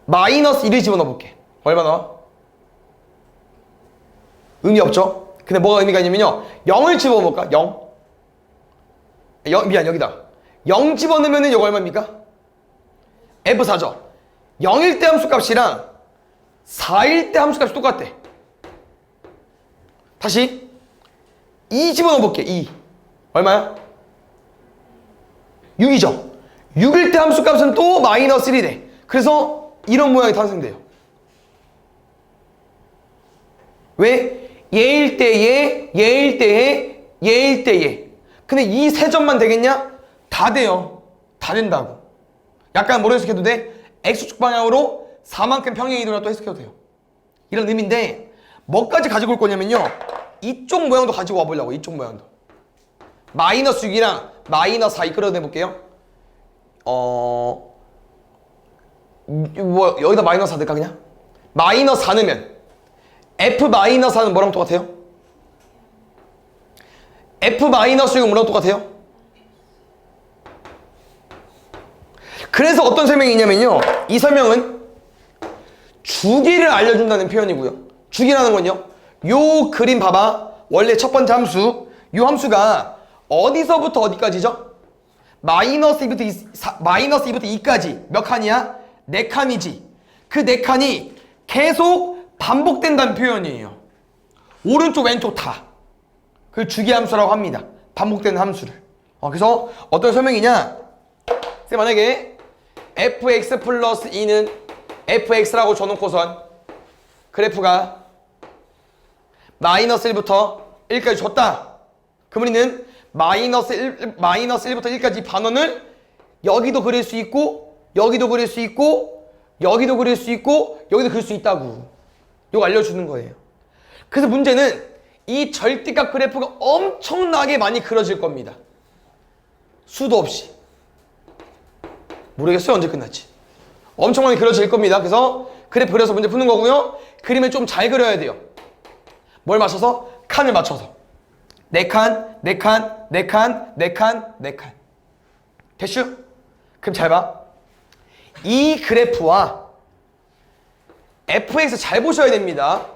마이너스 1을 집어넣어 볼게. 얼마 나와? 의미 없죠? 근데 뭐가 의미가 있냐면요. 0을 집어넣어 볼까? 0. 미안, 여기다. 0 집어넣으면 이거 얼마입니까? F4죠. 0일 때 함수값이랑 4일 때 함수값이 똑같대. 다시 2 집어넣어 볼게. 2. 얼마야? 6이죠. 6일 때 함수값은 또 마이너스 1이래. 그래서 이런 모양이 탄생돼요. 왜? 얘일 때 얘, 얘일 때 얘, 얘일 때 얘. 근데 이 세 점만 되겠냐? 다 돼요. 다 된다고. 약간 뭐로 해석해도 돼? X축 방향으로 4만큼 평행 이동을 또 해석해도 돼요. 이런 의미인데 뭐까지 가지고 올 거냐면요. 이쪽 모양도 가지고 와보려고. 이쪽 모양도. 마이너스 6이랑 마이너스 4 이끌어내 볼게요. 여기다 마이너스 4 넣을까 그냥? 마이너스 4 넣으면 F 마이너스 4는 뭐랑 똑같아요? F 마이너스 6은 뭐랑 똑같아요? 그래서 어떤 설명이 있냐면요. 이 설명은 주기를 알려준다는 표현이고요. 주기라는 건요. 요 그림 봐봐. 원래 첫 번째 함수. 요 함수가 어디서부터 어디까지죠? 마이너스 2부터 2까지 몇 칸이야? 4칸이지. 그 4칸이 계속 반복된다는 표현이에요. 오른쪽 왼쪽 다. 그 주기함수라고 합니다. 반복되는 함수를. 그래서 어떤 설명이냐? 만약에 fx 플러스 2는 fx라고 줘놓고선 그래프가 마이너스 1부터 1까지 줬다. 그럼 우리는 마이너스 1부터 1까지 반원을 여기도 그릴 수 있고 여기도 그릴 수 있고 여기도 그릴 수 있고 여기도 그릴 수 있다고. 이거 알려주는 거예요. 그래서 문제는 이 절대값 그래프가 엄청나게 많이 그려질 겁니다. 수도 없이. 모르겠어요. 언제 끝났지? 엄청 많이 그려질 겁니다. 그래서 그래프 그려서 문제 푸는 거고요. 그림을 좀 잘 그려야 돼요. 뭘 맞춰서? 칸을 맞춰서. 4칸, 4칸, 4칸, 4칸, 4칸. 됐슈? 그럼 잘 봐. 이 그래프와 fx 잘 보셔야 됩니다.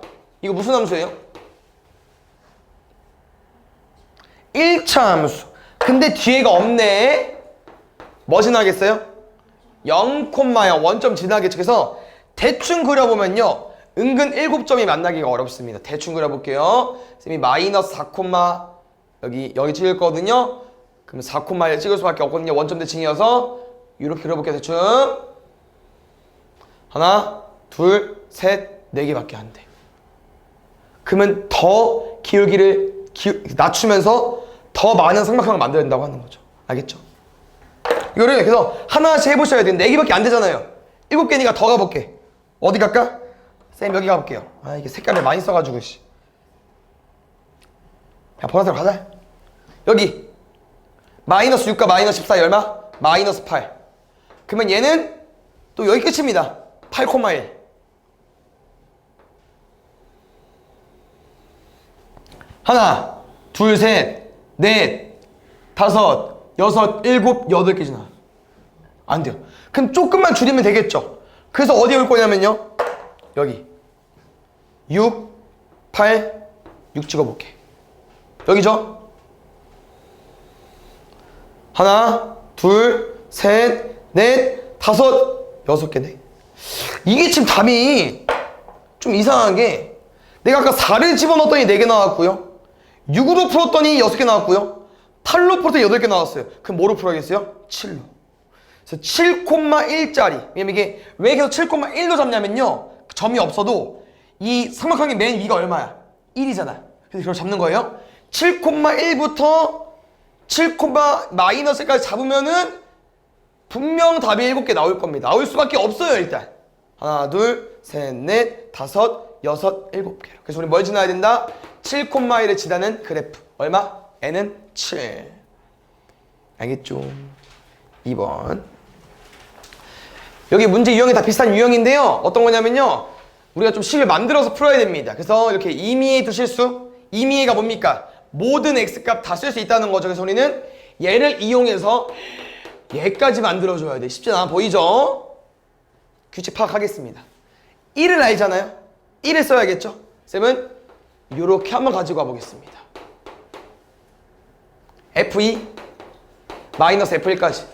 이거 무슨 함수예요? 1차 함수. 근데 뒤에가 없네. 뭐 지나겠어요? 0,0 원점 지나겠죠. 그래서 대충 그려보면요, 은근 7점이 만나기가 어렵습니다. 대충 그려볼게요. 쌤이 마이너스 4, 여기 찍을 거거든요. 그럼 4,1 찍을 수밖에 없거든요. 원점 대칭이어서 이렇게 그려볼게요. 대충 하나, 둘, 셋, 4개밖에 안 돼. 그러면 더 기울기를 낮추면서 더 많은 삼각형을 만들어야 된다고 하는 거죠. 알겠죠? 이거를 그래서 하나씩 해보셔야 되는데 4개밖에 안 되잖아요. 7개니까 더 가볼게. 어디 갈까? 쌤 여기 가볼게요. 아, 이게 색깔을 많이 써가지고 씨. 야, 보라색으로 가자. 여기 마이너스 6과 마이너스 14이 얼마? 마이너스 8. 그러면 얘는 또 여기 끝입니다. 8,1. 하나, 둘, 셋, 넷, 다섯, 여섯, 일곱, 8개 지나. 안 돼요. 그럼 조금만 줄이면 되겠죠. 그래서 어디에 올 거냐면요, 여기 6, 8, 6 찍어볼게. 여기죠? 하나, 둘, 셋, 넷, 다섯, 6개네. 이게 지금 답이 좀 이상한 게, 내가 아까 4를 집어넣었더니 4개 나왔고요, 6으로 풀었더니 6개 나왔고요, 8로 풀었더니 8개 나왔어요. 그럼 뭐로 풀어야겠어요? 7로. 그래서 7,1짜리. 왜냐면 이게 왜 계속 7,1로 잡냐면요, 점이 없어도 이 삼각형의 맨 위가 얼마야? 1이잖아. 그래서 이걸 잡는 거예요. 7,1부터 7,-1까지 잡으면은 분명 답이 7개 나올 겁니다. 나올 수밖에 없어요. 일단 하나, 둘, 셋, 넷, 다섯, 여섯, 7개. 그래서 우리 뭘 지나야 된다? 7,1을 지나는 그래프. 얼마? n은 7. 알겠죠? 2번. 여기 문제 유형이 다 비슷한 유형인데요. 어떤 거냐면요, 우리가 좀 식을 만들어서 풀어야 됩니다. 그래서 이렇게 이미에이터 실수. 이미에가 뭡니까? 모든 x값 다 쓸 수 있다는 거죠. 그래서 우리는 얘를 이용해서 얘까지 만들어줘야 돼. 쉽지 않아 보이죠? 규칙 파악하겠습니다. 1을 알잖아요. 1을 써야겠죠? 쌤은 이렇게 한번 가지고 와보겠습니다. F2 마이너스 F1까지.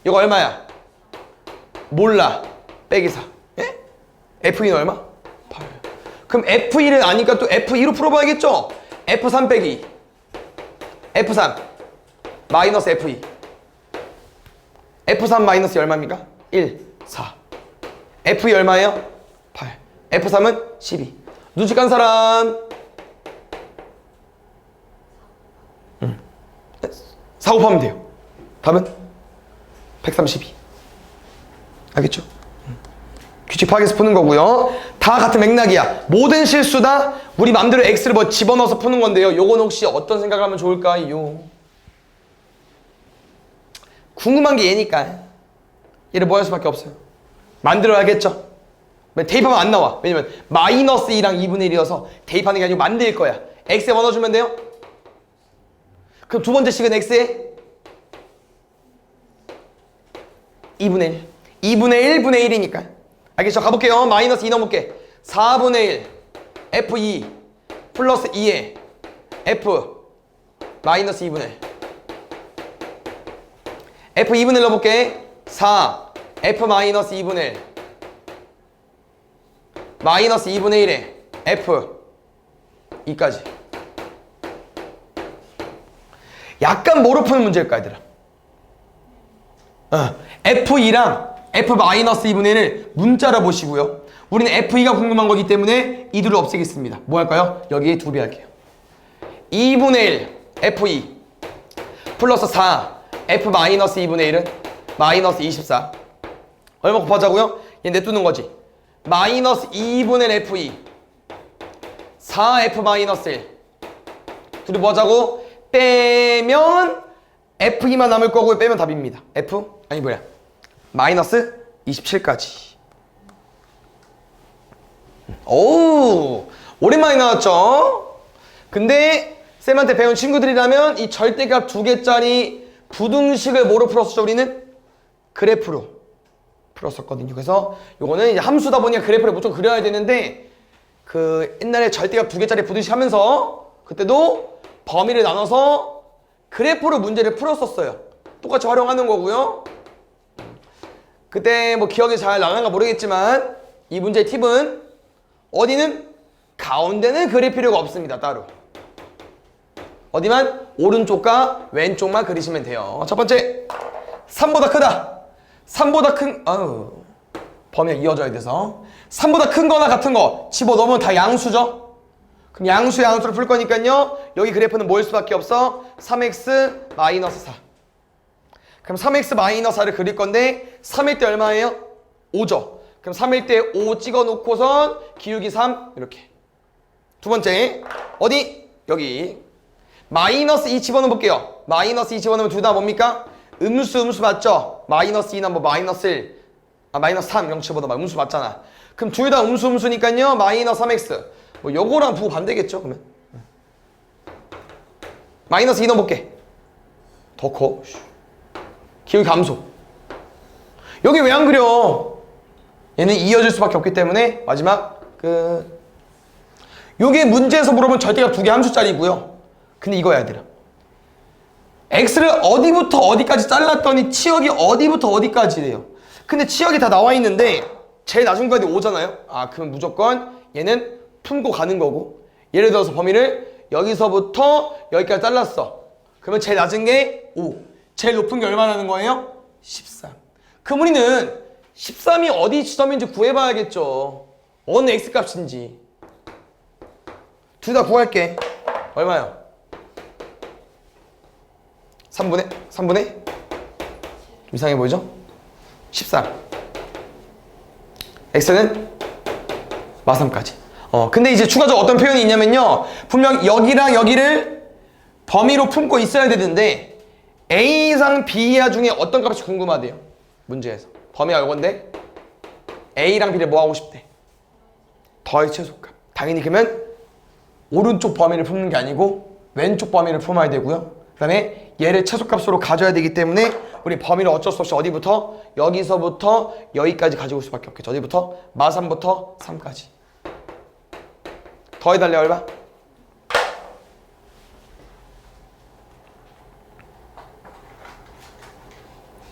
이거 얼마야? 몰라. 빼기 4. 예? F2는 얼마? 8. 그럼 F1을 아니까 또 F2로 풀어봐야겠죠? F3 빼기 F3 마이너스 F2. F3 마이너스 얼마입니까? 1, 4. F2 얼마예요? 8. F3은 12. 눈치 깐 사람? 4 곱하면 돼요. 답은 132. 알겠죠? 규칙 파악해서 푸는 거고요. 다 같은 맥락이야. 모든 실수 다 우리 맘대로 x를 뭐 집어넣어서 푸는 건데요. 요건 혹시 어떤 생각을 하면 좋을까요? 궁금한 게 얘니까 얘를 뭐 할 수밖에 없어요. 만들어야겠죠. 대입하면 안 나와. 왜냐면 마이너스 2랑 2분의 1이어서 대입하는 게 아니고 만들 거야. x에 뭐 넣어주면 돼요? 그럼 두 번째 식은 x에 2분의 1. 2분의 1분의 1이니까. 알겠죠? 가볼게요. 마이너스 2 넣어볼게. 4분의 1 F2 플러스 2에 F 마이너스 2분의 1. F 2분의 1 넣어볼게. 4 F 마이너스 2분의 1 마이너스 2분의 1에 F 2까지. 약간 뭐로 푸는 문제일까 얘들아? F2랑 F 마이너스 2분의 1을 문자로 보시고요. 우리는 F2가 궁금한 거기 때문에 이들을 없애겠습니다. 뭐 할까요? 여기에 2배 할게요. 2분의 1 F2 플러스 4 F 마이너스 2분의 1은 마이너스 24. 얼마 곱하자고요? 얘 내두는 거지. 마이너스 2분의 1 F2 4F 마이너스 1. 둘이 뭐 하자고? 빼면 F2만 남을 거고 빼면 답입니다. F? 아니 뭐야, 마이너스 27까지. 오, 오랜만에 나왔죠? 근데 쌤한테 배운 친구들이라면 이 절대값 2개짜리 부등식을 뭐로 풀었었죠? 우리는 그래프로 풀었었거든요. 그래서 요거는 이제 함수다 보니까 그래프를 무조건 그려야 되는데, 그 옛날에 절대값 2개짜리 부등식 하면서 그때도 범위를 나눠서 그래프로 문제를 풀었었어요. 똑같이 활용하는 거고요. 그때 뭐 기억이 잘 나는가 모르겠지만 이 문제의 팁은 어디는 가운데는 그릴 필요가 없습니다. 따로 어디만 오른쪽과 왼쪽만 그리시면 돼요. 첫 번째, 3보다 크다. 3보다 큰 범위가 이어져야 돼서 3보다 큰 거나 같은 거 집어넣으면 다 양수죠. 그럼 양수를 풀 거니까요, 여기 그래프는 뭐일 수밖에 없어? 3x 마이너스 4. 그럼 3x 마이너스 4를 그릴 건데 3일 때 얼마예요? 5죠. 그럼 3일 때 5 찍어 놓고선 기울기 3 이렇게. 두 번째, 어디? 여기 마이너스 2 집어넣어 볼게요. 마이너스 2 집어넣으면 둘 다 뭡니까? 음수 맞죠? 마이너스 2나 뭐 마이너스 1, 마이너스 3 0 집어넣어. 음수 맞잖아. 그럼 둘 다 음수니까요, 마이너스 3x. 뭐 요거랑 부호 반대겠죠, 그러면. 마이너스 2 넣어볼게. 더 커. 기울기 감소. 여기 왜 안 그려? 얘는 이어질 수밖에 없기 때문에 마지막 요게 문제에서 물어보면 절대값 2개 함수짜리고요. 근데 이거야, 얘들아. x를 어디부터 어디까지 잘랐더니 치역이 어디부터 어디까지래요. 근데 치역이 다 나와 있는데 제일 낮은 거에 5잖아요. 그럼 무조건 얘는 품고 가는 거고, 예를 들어서 범위를 여기서부터 여기까지 잘랐어. 그러면 제일 낮은 게 5, 제일 높은 게 얼마라는 거예요? 13. 그럼 우리는 13이 어디 지점인지 구해봐야겠죠. 어느 x값인지. 둘 다 구할게. 얼마요? 3분의? 이상해 보이죠? 13. x는 마3까지. 근데 이제 추가적으로 어떤 표현이 있냐면요, 분명 여기랑 여기를 범위로 품고 있어야 되는데 a 이상 b 이하 중에 어떤 값이 궁금하대요, 문제에서. 범위가 이건데 a랑 b를 뭐 하고 싶대? 더의 최소값. 당연히 그러면 오른쪽 범위를 품는 게 아니고 왼쪽 범위를 품어야 되고요. 그 다음에 얘를 최소값으로 가져야 되기 때문에 우리 범위를 어쩔 수 없이 어디부터? 여기서부터 여기까지 가지고 올 수밖에 없겠죠. 어디부터? 마3부터 3까지. 더해달래 얼마?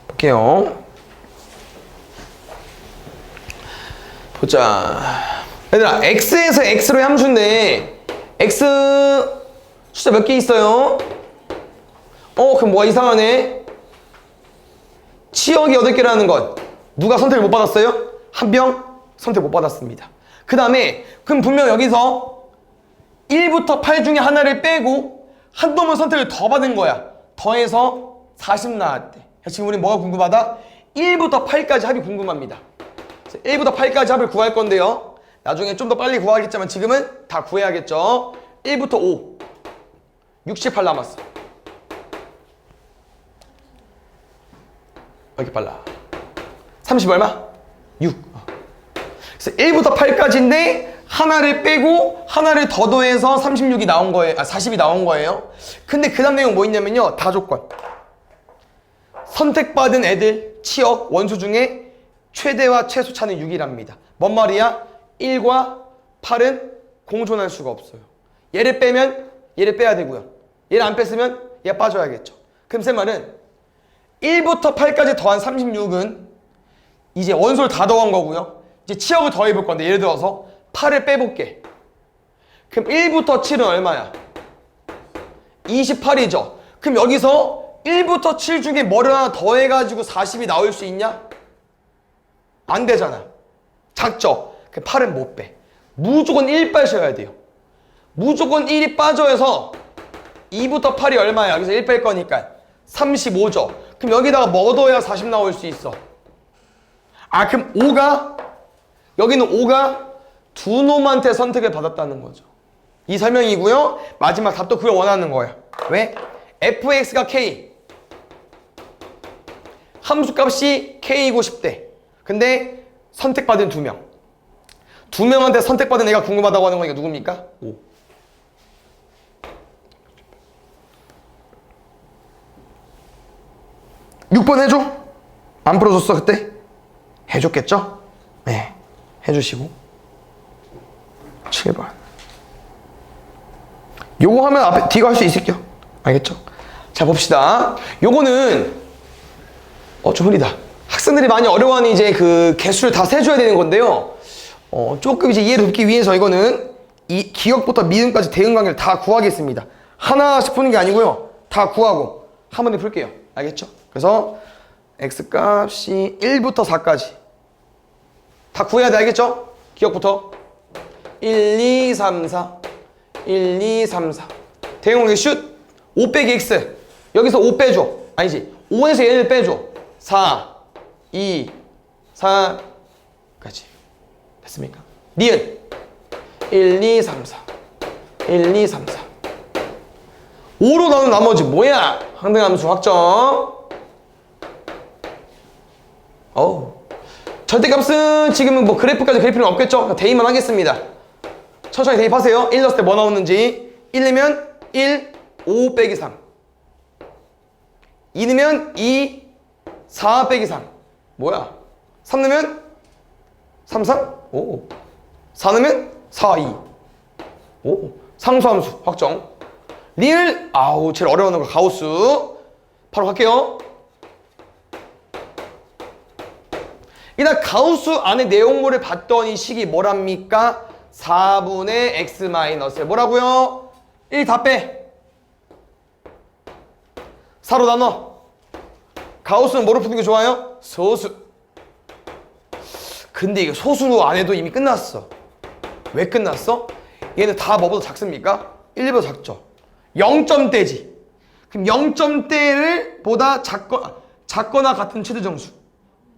볼게요. 보자. 얘들아, x에서 x로의 함수인데 x 숫자 몇 개 있어요? 그럼 뭐가 이상하네? 치역이 8개라는 것, 누가 선택을 못 받았어요? 한 명 선택 못 받았습니다. 그 다음에 그럼 분명 여기서 1부터 8 중에 하나를 빼고 한 놈은 선택을 더 받은 거야. 더해서 40 나왔대. 지금 우리 뭐가 궁금하다? 1부터 8까지 합이 궁금합니다. 1부터 8까지 합을 구할 건데요, 나중에 좀 더 빨리 구하겠지만 지금은 다 구해야겠죠. 1부터 5 68 남았어. 왜 이렇게 빨라? 30 얼마? 6. 그래서 1부터 8까지인데 하나를 빼고 하나를 더 더해서 36이 나온 거예요. 40이 나온 거예요. 근데 그 다음 내용 뭐 있냐면요, 다 조건. 선택받은 애들 치역 원수 중에 최대와 최소 차는 6이랍니다. 뭔 말이야? 1과 8은 공존할 수가 없어요. 얘를 빼면 얘를 빼야 되고요. 얘를 안 뺐으면 얘가 빠져야겠죠. 그럼 쌤 말은 1부터 8까지 더한 36은 이제 원소를 다 더한 거고요. 이제 치역을 더해볼 건데, 예를 들어서 8을 빼볼게. 그럼 1부터 7은 얼마야? 28이죠. 그럼 여기서 1부터 7 중에 뭐를 하나 더해가지고 40이 나올 수 있냐? 안 되잖아. 작죠? 그럼 8은 못 빼. 무조건 1 빼셔야 돼요. 무조건 1이 빠져서 2부터 8이 얼마야? 여기서 1 뺄 거니까 35죠. 그럼 여기다가 뭐 더해야 40 나올 수 있어? 그럼 5가, 여기는 5가 두 놈한테 선택을 받았다는 거죠. 이 설명이고요. 마지막 답도 그걸 원하는 거예요. 왜? fx가 k, 함수 값이 k이고 싶대. 근데 선택받은 2명. 2명한테 선택받은 애가 궁금하다고 하는 거니까 누굽니까? 5. (6번) 해줘? 안 풀어줬어 그때? 해줬겠죠? 네, 해주시고 7번 요거 하면 앞에 D가 할 수 있을게요. 알겠죠? 자 봅시다. 요거는 좀 흐리다. 학생들이 많이 어려워하는 이제 그 개수를 다 세줘야 되는 건데요. 조금 이제 이해를 돕기 위해서 이거는 이 기억부터 미음까지 대응 관계를 다 구하겠습니다. 하나씩 푸는 게 아니고요. 다 구하고 한 번에 풀게요. 알겠죠? 그래서 x값이 1부터 4까지 다 구해야 돼. 알겠죠? 기억부터 1, 2, 3, 4 1, 2, 3, 4 대응 관계 슛 5 빼기 x 여기서 5 빼줘. 아니지 5에서 얘를 빼줘. 4 2 4까지 됐습니까? 니은 1, 2, 3, 4 1, 2, 3, 4 5로 나눈 나머지 뭐야? 항등함수 확정. 절대값은 지금은 뭐 그래프까지 그릴 필요는 없겠죠? 대입만 하겠습니다. 천천히 대입하세요. 1 넣었을 때 뭐 나오는지. 1 넣으면 1, 5 빼기 3 2 넣으면 2, 4 빼기 3 뭐야? 3 넣으면 3, 3? 오. 4 넣으면 4, 2 오. 상수함수 확정. 리을 제일 어려운 거 가우스 바로 갈게요. 일단 가우스 안에 내용물을 봤더니 식이 뭐랍니까? 4분의 x 마이너스 뭐라고요? 1 다 빼. 4로 나눠. 가우스는 뭐로 푸는 게 좋아요? 소수. 근데 이게 소수 안 해도 이미 끝났어. 왜 끝났어? 얘는 다 뭐보다 작습니까? 1보다 작죠. 0점대지. 그럼 0점대를 보다 작거나 같은 최대정수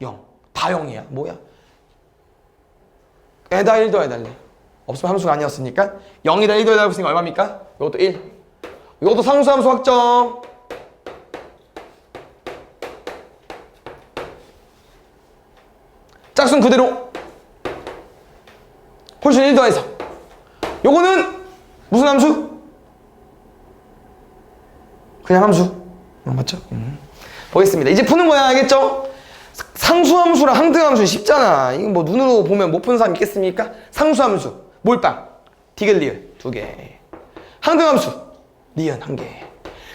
0. 다 0이야. 뭐야? 에다 1 더해야 달래. 없으면 함수가 아니었으니까 0이다 1 더해야 했으니까 얼마입니까? 이것도 1. 이것도 상수함수 확정. 짝수는 그대로 홀수 1 더해서 요거는 무슨 함수? 그냥 함수. 맞죠? 보겠습니다. 이제 푸는 거야. 알겠죠? 상수함수랑 항등함수는 쉽잖아. 이거 뭐 눈으로 보면 못 푸는 사람 있겠습니까? 상수함수 몰빵 디귿 리을 2개, 항등함수 니은 1개.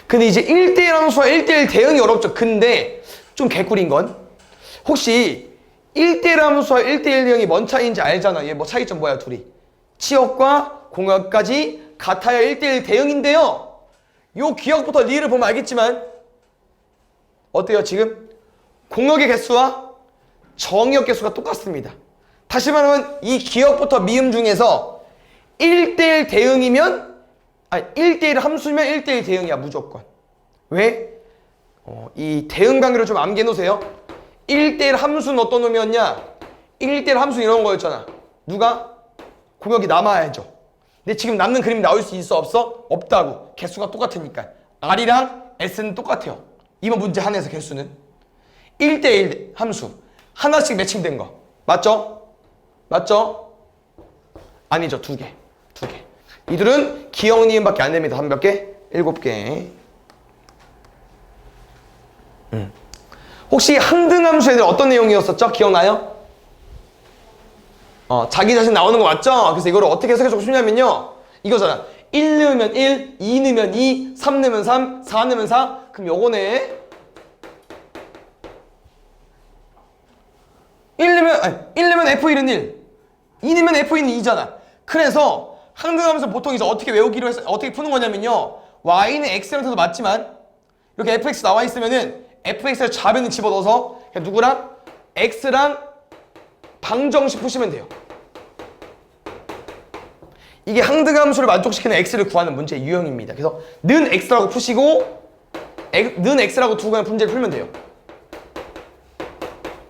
근데 이제 1대1 함수와 1대1 대응이 어렵죠. 근데 좀 개꿀인 건 혹시 1대1 함수와 1대1 대응이 뭔 차이인지 알잖아. 얘 뭐 차이점 뭐야? 둘이 치역과 공역까지 같아야 1대1 대응인데요. 요 기억부터 리을을 보면 알겠지만 어때요? 지금 공역의 개수와 정의역 개수가 똑같습니다. 다시 말하면 이 기억부터 미음 중에서 1대1 대응이면 1대1 함수면 1대1 대응이야. 무조건. 왜? 이 대응 관계를 좀 암기해 놓으세요. 1대1 함수는 어떤 놈이었냐? 1대1 함수는 이런 거였잖아. 누가? 공역이 남아야죠. 근데 지금 남는 그림이 나올 수 있어? 없어? 없다고. 개수가 똑같으니까. R이랑 S는 똑같아요. 이번 문제 한해서 개수는 1대1 함수 하나씩 매칭된 거 맞죠? 맞죠? 아니죠. 2개. 이들은 기억 니은밖에 안 됩니다. 한 몇 개? 7개. 혹시 항등함수 애들 어떤 내용이었었죠? 기억나요? 자기 자신 나오는 거 맞죠? 그래서 이거를 어떻게 해석해주고 싶냐면요. 이거잖아. 1 넣으면 1, 2 넣으면 2, 3 넣으면 3, 4 넣으면 4. 그럼 요거네. 1 넣으면 F1은 1, 2 넣으면 F2는 2잖아. 그래서 항등함수 보통 이제 어떻게 외우기로 해서 어떻게 푸는 거냐면요. Y는 X랑 돼도 맞지만 이렇게 fx 나와 있으면은 fx를 좌변에 집어넣어서 그냥 누구랑? x랑 방정식 푸시면 돼요. 이게 항등함수를 만족시키는 x를 구하는 문제의 유형입니다. 그래서 는 x라고 푸시고 는 x라고 두고 그냥 문제를 풀면 돼요.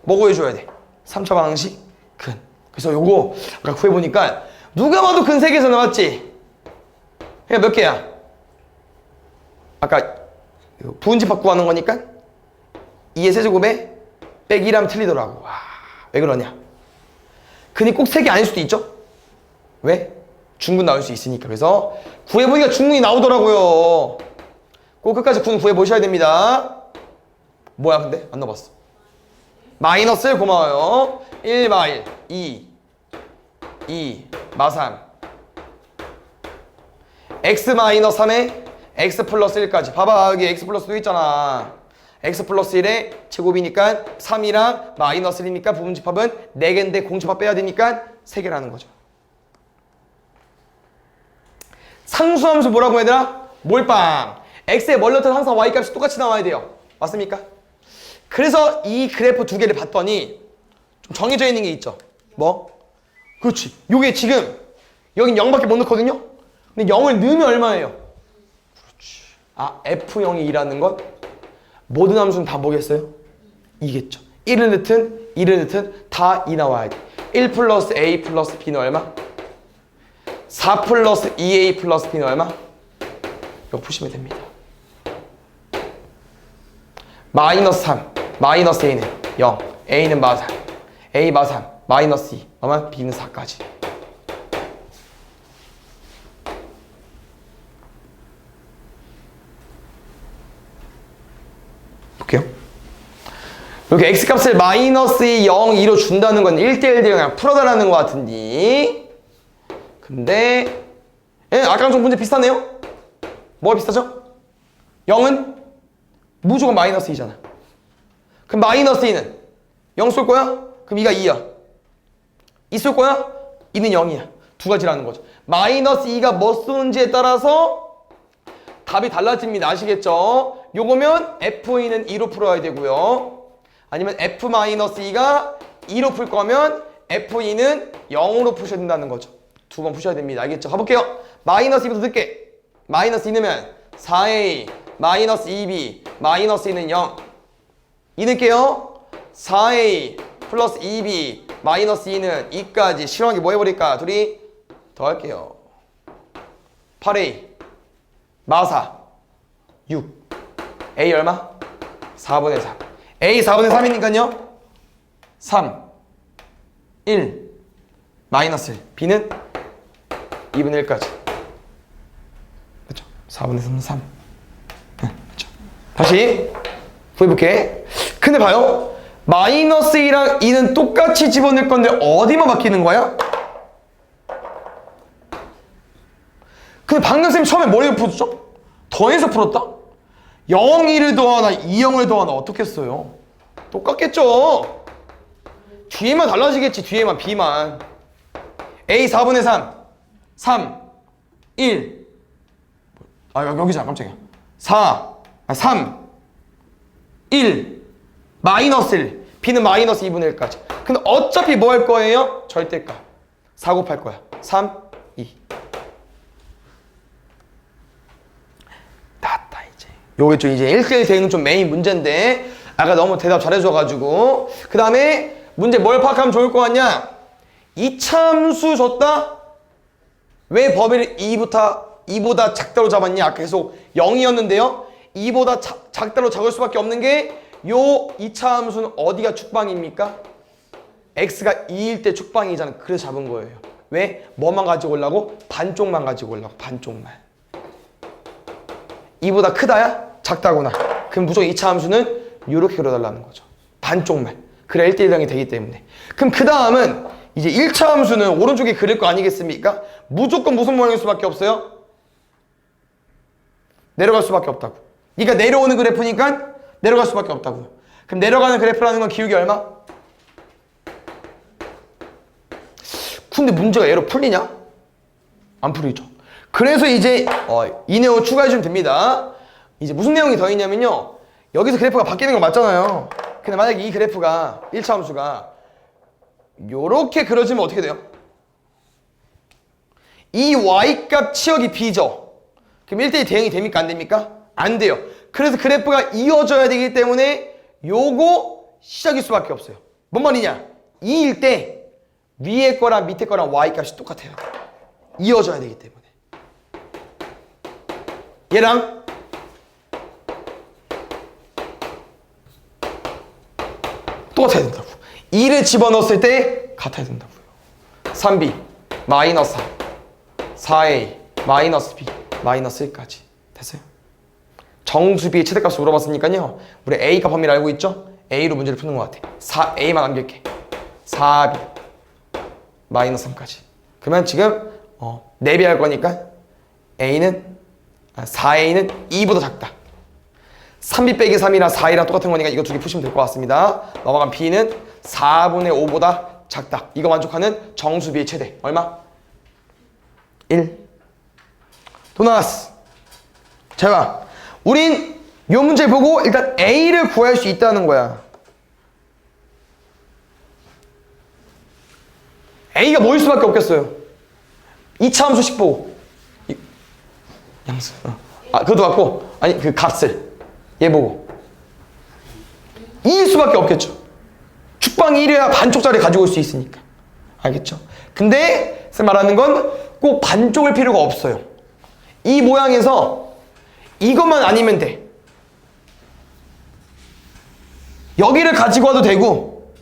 뭐 구해줘야 돼? 3차 방정식 근. 그래서 요거 아까 구해보니까 누가 봐도 근 3개에서 나왔지? 그냥 몇 개야? 아까 부분집합 구하는 거니까 2의 세제곱에 빼기라면 틀리더라고. 와, 왜 그러냐? 근데 꼭 3개 아닐 수도 있죠? 왜? 중근 나올 수 있으니까. 그래서 구해보니까 중근이 나오더라고요. 꼭 끝까지 군 구해보셔야 됩니다. 뭐야 근데? 안 넣어봤어. 마이너스 1 고마워요. 1 마 1, 2 마 3 x 마이너스 3에 x 플러스 1까지. 봐봐 여기 x 플러스도 있잖아. x 플러스 1의 제곱이니까 3이랑 마이너스 1이니까 부분집합은 4개인데 공집합 빼야 되니까 3개라는 거죠. 상수함수 뭐라고 얘들아? 몰빵. x에 뭘 넣든 항상 y값이 똑같이 나와야 돼요. 맞습니까? 그래서 이 그래프 2개를 봤더니 좀 정해져 있는 게 있죠. 뭐? 그렇지. 요게 지금 여긴 0밖에 못 넣거든요. 근데 0을 넣으면 얼마예요? 그렇지. 아, f0이 2라는 건 모든 함수는 다 뭐겠어요? 2겠죠. 1을 넣든 2를 넣든 다 2 나와야 돼. 1 플러스 a 플러스 b는 얼마? 4 플러스 2a 플러스 b는 얼마? 이거 푸시면 됩니다. 마이너스 3, 마이너스 a는 0, a는 마 3, a 마 3, 마이너스 2, 얼마? b는 4까지. 볼게요. 이렇게 x값을 마이너스 2, 0, 2로 준다는 건 1대1 대 그냥 풀어달라는 것 같은데. 근데 아까랑 좀 문제 비슷하네요? 뭐가 비슷하죠? 0은 무조건 마이너스 2잖아. 그럼 마이너스 2는 0 쏠 거야? 그럼 2가 2야. 2 쏠 거야? 2는 0이야. 두 가지라는 거죠. 마이너스 2가 뭐 쏘는지에 따라서 답이 달라집니다. 아시겠죠? 요거면 f2는 2로 풀어야 되고요. 아니면 f-2가 2로 풀 거면 f2는 0으로 푸셔야 된다는 거죠. 두 번 푸셔야 됩니다. 알겠죠? 가볼게요. 마이너스 2부터 듣게. 마이너스 2 넣으면 4a 마이너스 2b 마이너스 2는 0. 2 넣을게요. 4a 플러스 2b 마이너스 2는 2까지. 실험하기 뭐 해버릴까? 둘이 더 할게요. 8a 마4 6 a 얼마? 4분의 3 a 4분의 3이니까요 3 1 마이너스 1 b는 2분의 1까지. 그렇죠? 4분의 3은 3. 그렇죠? 다시 구해볼게. 근데 봐요. 마이너스 2랑 2는 똑같이 집어넣을 건데 어디만 바뀌는 거야? 근데 방금 쌤이 처음에 뭐를 풀었죠? 더해서 풀었다? 0, 1을 더하나 2, 0을 더하나 어떻게 써요? 똑같겠죠? 뒤에만 달라지겠지. 뒤에만 b만. a 4분의 3 3 1 여기잖아. 깜짝이야. 3 1 마이너스 1 b는 마이너스 2분의 1까지. 근데 어차피 뭐 할 거예요? 절대값 4 곱할 거야. 3 2 나왔다. 이제 요게 좀 이제 1대1 대응 좀 메인 문제인데 아까 너무 대답 잘해줘가지고. 그 다음에 문제 뭘 파악하면 좋을 것 같냐? 이차함수 줬다? 왜 범위를 2보다 작다로 잡았냐? 아까 계속 0이었는데요 2보다 작다로 잡을 수밖에 없는 게 요 이차함수는 어디가 축방입니까? x가 2일 때 축방이잖아. 그래서 잡은 거예요. 왜? 뭐만 가지고 오려고? 반쪽만 가지고 오려고. 반쪽만. 2보다 크다야? 작다구나. 그럼 무조건 이차함수는 이렇게 그려달라는 거죠. 반쪽만. 그래 1대1당이 되기 때문에. 그럼 그 다음은 이제 1차 함수는 오른쪽에 그릴 거 아니겠습니까? 무조건 무슨 모양일 수밖에 없어요? 내려갈 수밖에 없다고. 그러니까 내려오는 그래프니까 내려갈 수밖에 없다고요. 그럼 내려가는 그래프라는 건 기울기 얼마? 근데 문제가 얘로 풀리냐? 안 풀리죠. 그래서 이제 이 내용을 추가해주면 됩니다. 이제 무슨 내용이 더 있냐면요. 여기서 그래프가 바뀌는 거 맞잖아요. 근데 만약에 이 그래프가 1차 함수가 요렇게 그려지면 어떻게 돼요? 이 y값 치역이 b죠. 그럼 1대1 대응이 됩니까? 안 됩니까? 안 돼요. 그래서 그래프가 이어져야 되기 때문에 요거 시작일 수밖에 없어요. 뭔 말이냐? 2일 때 위에 거랑 밑에 거랑 y값이 똑같아요. 이어져야 되기 때문에. 얘랑 똑같아야 된다고. 2를 집어넣었을 때 같아야 된다고요. 3b 마이너스 4, 4a 마이너스 b 마이너스 1까지 됐어요? 정수 b의 최대값을 물어봤으니까요. 우리 a가 범위를 알고 있죠? a로 문제를 푸는 것 같아. 4a만 남길게. 4b 마이너스 3까지. 그러면 지금 4배 할 거니까 a는 4a는 2보다 작다. 3b 빼기 3이랑 4이랑 똑같은 거니까 이거 두 개 푸시면 될 것 같습니다. 넘어간 b는 4분의 5보다 작다. 이거 만족하는 정수 b의 최대 얼마? 1. 또 나왔어. 자, 우린 이 문제 보고 일단 a를 구할 수 있다는 거야. a가 뭐일 수밖에 없겠어요? 2차 함수식 보고 양수. 그것도 같고 아니 그 값을 얘 보고 2일 수밖에 없겠죠. 축방이 1이야 반쪽짜리 가지고 올 수 있으니까. 알겠죠? 근데 쌤 말하는 건 꼭 반쪽일 필요가 없어요. 이 모양에서 이것만 아니면 돼. 여기를 가지고 와도 되고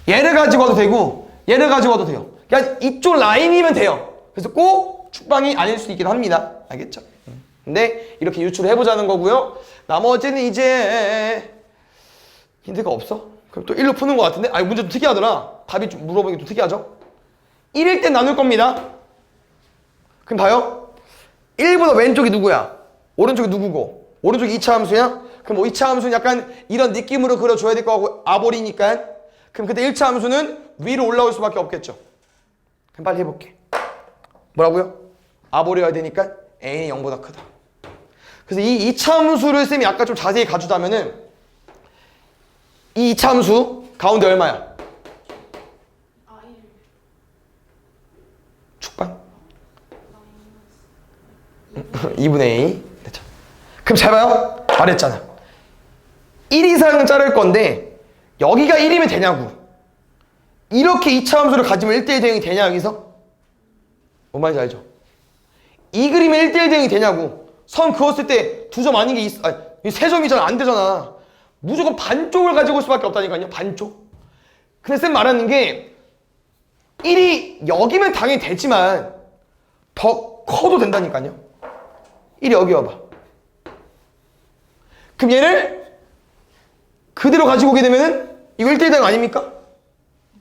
얘를 가지고 와도 되고 얘를 가지고 와도 돼요. 그냥 이쪽 라인이면 돼요. 그래서 꼭 축방이 아닐 수 있긴 합니다. 알겠죠? 근데 이렇게 유출을 해보자는 거고요. 나머지는 이제 힌트가 없어? 그럼 또 1로 푸는 것 같은데? 아, 문제 좀 특이하더라. 답이 좀 물어보기 좀 특이하죠? 1일 때 나눌 겁니다. 그럼 봐요. 1보다 왼쪽이 누구야? 오른쪽이 누구고? 오른쪽이 2차 함수야? 그럼 2차 함수는 약간 이런 느낌으로 그려줘야 될 거 같고 아볼이니까. 그럼 그때 1차 함수는 위로 올라올 수밖에 없겠죠. 그럼 빨리 해볼게. 뭐라고요? 아볼이어야 되니까 a는 0보다 크다. 그래서 이 2차 함수를 쌤이 아까 좀 자세히 가주자면은 이 2차 함수 가운데 얼마야? 축방? 2분의 a. 됐죠. 그럼 잘 봐요. 말했잖아. 1 이상은 자를 건데 여기가 1이면 되냐고. 이렇게 2차 함수를 가지면 1대1 대응이 되냐 여기서? 뭔 말인지 알죠? 이 그림에 1대1 대응이 되냐고. 선 그었을 때 두 점 아닌 게 있어. 아니, 세 점이잖아. 안 되잖아. 무조건 반쪽을 가지고 올 수밖에 없다니까요. 반쪽. 근데 쌤 말하는 게 1이 여기면 당연히 되지만 더 커도 된다니까요. 1이 여기 와봐. 그럼 얘를 그대로 가지고 오게 되면은 이거 1대1 대응 아닙니까?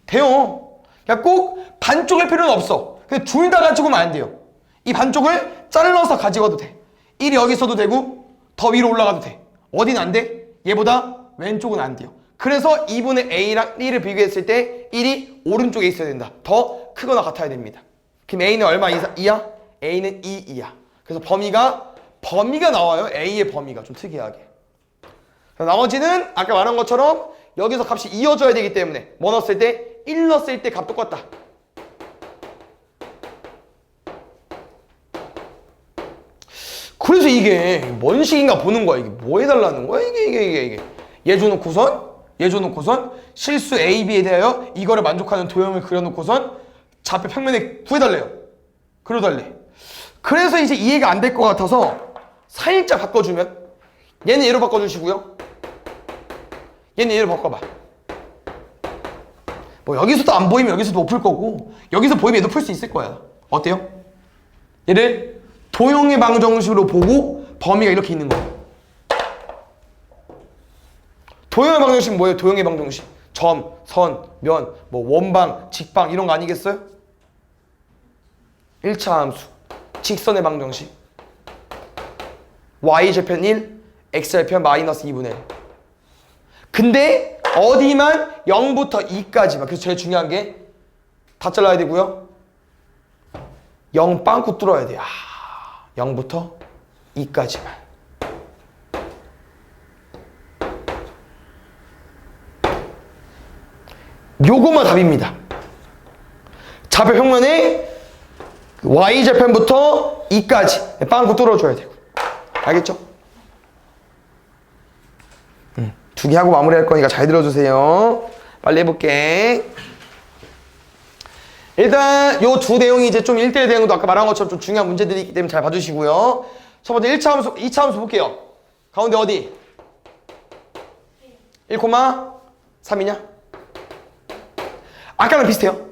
돼요. 그러니까 꼭 반쪽일 필요는 없어. 근데 둘 다 가지고 오면 안 돼요. 이 반쪽을 잘라서 가지고도 돼. 1이 여기 있어도 되고 더 위로 올라가도 돼. 어디는 안 돼? 얘보다 왼쪽은 안 돼요. 그래서 2분의 a랑 1을 비교했을 때 1이 오른쪽에 있어야 된다. 더 크거나 같아야 됩니다. 그럼 a는 얼마 이야? a는 2이야. 그래서 범위가 나와요. a의 범위가 좀 특이하게. 나머지는 아까 말한 것처럼 여기서 값이 이어져야 되기 때문에 뭐 넣었을 때? 1 넣었을 때 값 똑같다. 그래서 이게 뭔 식인가 보는 거야. 이게 뭐 해달라는 거야? 이게. 얘 줘놓고선 실수 A, B에 대하여 이거를 만족하는 도형을 그려놓고선 좌표 평면에 구해달래요. 그려달래. 그래서 이제 이해가 안 될 것 같아서 살짝 바꿔주면 얘는 얘로 바꿔주시고요. 얘는 얘로 바꿔봐. 뭐 여기서도 안 보이면 여기서도 못 풀 거고 여기서 보이면 얘도 풀 수 있을 거야. 어때요? 얘를 도형의 방정식으로 보고 범위가 이렇게 있는 거예요. 도형의 방정식 뭐예요? 도형의 방정식. 점, 선, 면, 뭐 원방, 직방 이런 거 아니겠어요? 1차 함수. 직선의 방정식. y절편 1, x절편 마이너스 2분의 1. 근데 어디만 0부터 2까지만. 그래서 제일 중요한 게 다 잘라야 되고요. 0 빵꾸 뚫어야 돼요. 0부터 2까지만. 요거만 답입니다. 좌표 평면에 y절편부터 2까지 빵꾸 뚫어줘야 되고. 알겠죠? 두 개 하고 마무리할 거니까 잘 들어주세요. 빨리 해볼게. 일단 요 두 내용이 이제 좀 1대1 대응도 아까 말한 것처럼 좀 중요한 문제들이 있기 때문에 잘 봐주시고요. 첫 번째 1차 함수, 2차 함수 볼게요. 가운데 어디? 1,3이냐? 아까랑 비슷해요.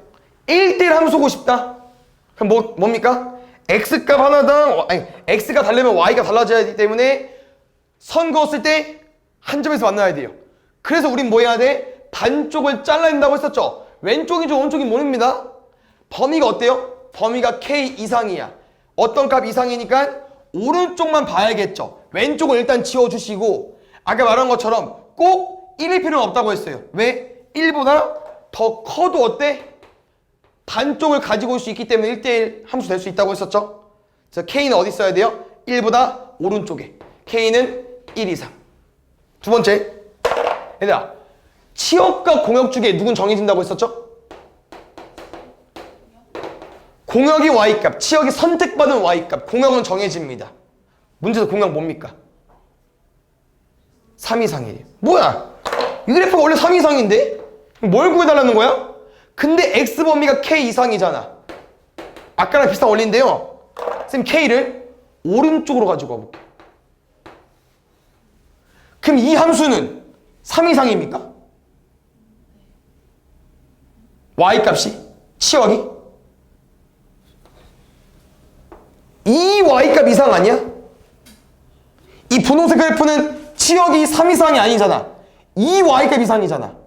1대1 함수고 싶다. 그럼 뭡니까? x값 하나당, 아니, x가 다르면 y가 달라져야 하기 때문에 선 그었을 때 한 점에서 만나야 돼요. 그래서 우린 뭐 해야 돼? 반쪽을 잘라야 된다고 했었죠. 왼쪽인지 오른쪽인지 모릅니다. 범위가 어때요? 범위가 k 이상이야. 어떤 값 이상이니까 오른쪽만 봐야겠죠. 왼쪽을 일단 지워주시고 아까 말한 것처럼 꼭 1일 필요는 없다고 했어요. 왜? 1보다 더 커도 어때? 반쪽을 가지고 올 수 있기 때문에 1대1 함수 될 수 있다고 했었죠. 그래서 k는 어디 써야 돼요? 1보다 오른쪽에. k는 1 이상. 두 번째, 얘들아, 치역과 공역 중에 누군 정해진다고 했었죠? 공역이 y값, 치역이 선택받은 y값, 공역은 정해집니다. 문제에서 공역 뭡니까? 3 이상이에요. 뭐야? 이 그래프가 원래 3 이상인데? 뭘 구해달라는 거야? 근데 x 범위가 k 이상이잖아. 아까랑 비슷한 원리인데요. 선생님 k를 오른쪽으로 가지고 와볼게요. 그럼 이 함수는 3 이상입니까? y값이? 치역이? 이 y값 이상 아니야? 이 분홍색 그래프는 치역이 3 이상이 아니잖아. 이 y값 이상이잖아.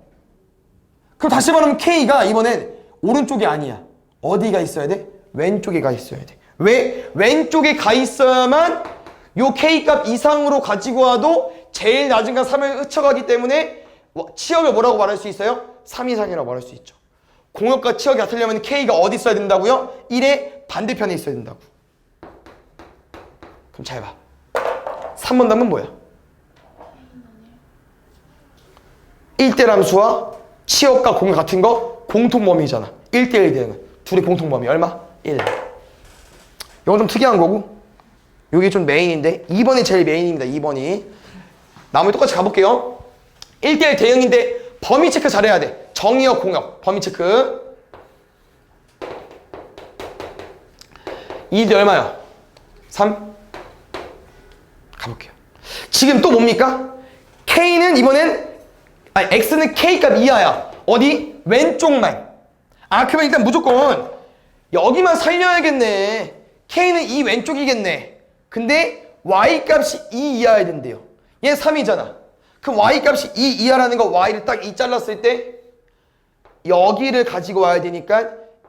그럼 다시 말하면 k가 이번엔 오른쪽이 아니야. 어디가 있어야 돼? 왼쪽에 가 있어야 돼. 왜? 왼쪽에 가 있어야만 요 k값 이상으로 가지고 와도 제일 낮은 값 3을 헤쳐가기 때문에 치역을 뭐라고 말할 수 있어요? 3 이상이라고 말할 수 있죠. 공역과 치역이 같으려면 k가 어디 있어야 된다고요? 1의 반대편에 있어야 된다고. 그럼 잘 봐. 3번 답은 뭐야? 1대1 함수와 치역과 공역 같은 거 공통범위잖아. 1대1 대응은 둘의 공통범위 얼마? 1. 이건 좀 특이한 거고 이게 좀 메인인데 2번이 제일 메인입니다. 2번이. 나머지 똑같이 가볼게요. 1대1 대응인데 범위 체크 잘해야 돼. 정의역 공역 범위 체크. 2대 얼마요? 3. 가볼게요. 지금 또 뭡니까? K는 이번엔 X는 K값 이하야. 어디? 왼쪽만. 그러면 일단 무조건 여기만 살려야겠네. K는 이 왼쪽이겠네. 근데 Y값이 2 이하여야 된대요. 얘 3이잖아. 그럼 Y값이 2 이하라는 거 Y를 딱 2 잘랐을 때 여기를 가지고 와야 되니까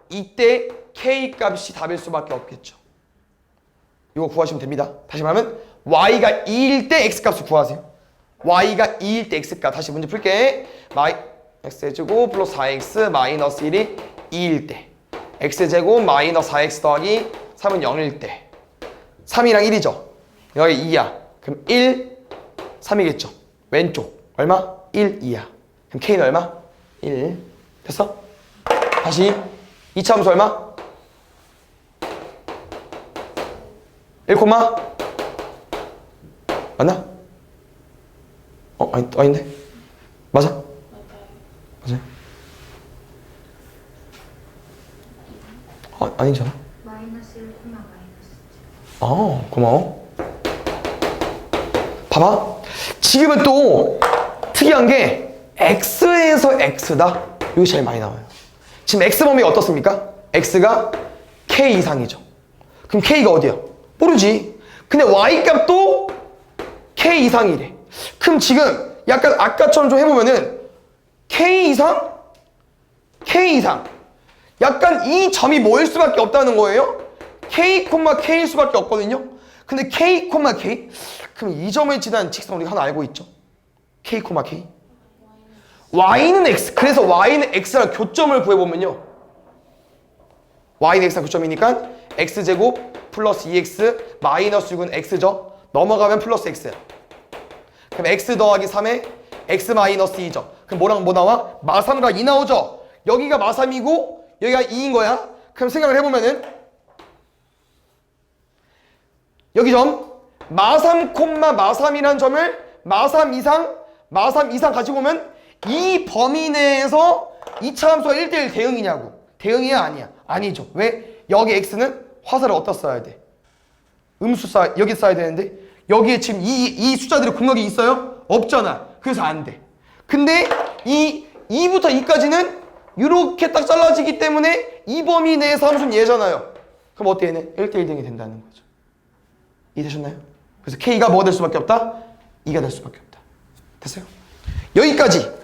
이때 K값이 답일 수밖에 없겠죠. 이거 구하시면 됩니다. 다시 말하면 Y가 2일 때 X값을 구하세요. Y가 2일 때 X값. 다시 문제 풀게. X제곱 플러스 4X 마이너스 1이 2일 때 X제곱 마이너스 4X 더하기 3은 0일 때 3이랑 1이죠. 여기 2야. 그럼 1, 3이겠죠. 왼쪽 얼마? 1, 2야. 그럼 K는 얼마? 1. 됐어? 다시 2차 함수 얼마? 1, 맞나? 아닌데? 맞아? 맞아요? 아니잖아. 마이너스 1, 마이너스. 고마워. 봐봐. 지금은 또 특이한 게 X에서 X다. 이게 제일 많이 나와요. 지금 X 범위가 어떻습니까? X가 K 이상이죠. 그럼 K가 어디야? 모르지. 근데 Y값도 K 이상이래. 그럼 지금 약간 아까처럼 좀 해보면은 K 이상? K 이상. 약간 이 점이 뭐일 수밖에 없다는 거예요? K, K일 수밖에 없거든요. 근데 K, K? 그럼 이 점을 지난 직선 우리가 하나 알고 있죠? K, K? Y는 X. 그래서 Y는 X랑 교점을 구해보면요. Y는 X랑 교점이니까 X제곱 플러스 2X 마이너스 6은 X죠. 넘어가면 플러스 X야. 그럼 X 더하기 3에 X 마이너스 2죠. 그럼 뭐랑 뭐 나와? 마3과 2 나오죠. 여기가 마3이고 여기가 2인 거야. 그럼 생각을 해보면은 여기 점 마3, 마3이라는 점을 마3 이상 가지고 오면 이 범위 내에서 2차 함수가 1대1 대응이냐고. 대응이야? 아니야? 아니죠. 왜? 여기 X는 화살을 어디다 써야 돼? 여기 써야 되는데 여기에 지금 이 숫자들이 공역이 있어요? 없잖아. 그래서 안 돼. 근데 이 2부터 2까지는 이렇게 딱 잘라지기 때문에 이 범위 내에서 함수는 얘잖아요. 그럼 어때 얘는? 1대1 등이 된다는 거죠. 이해되셨나요? 그래서 K가 뭐가 될 수밖에 없다? 2가 될 수밖에 없다. 됐어요? 여기까지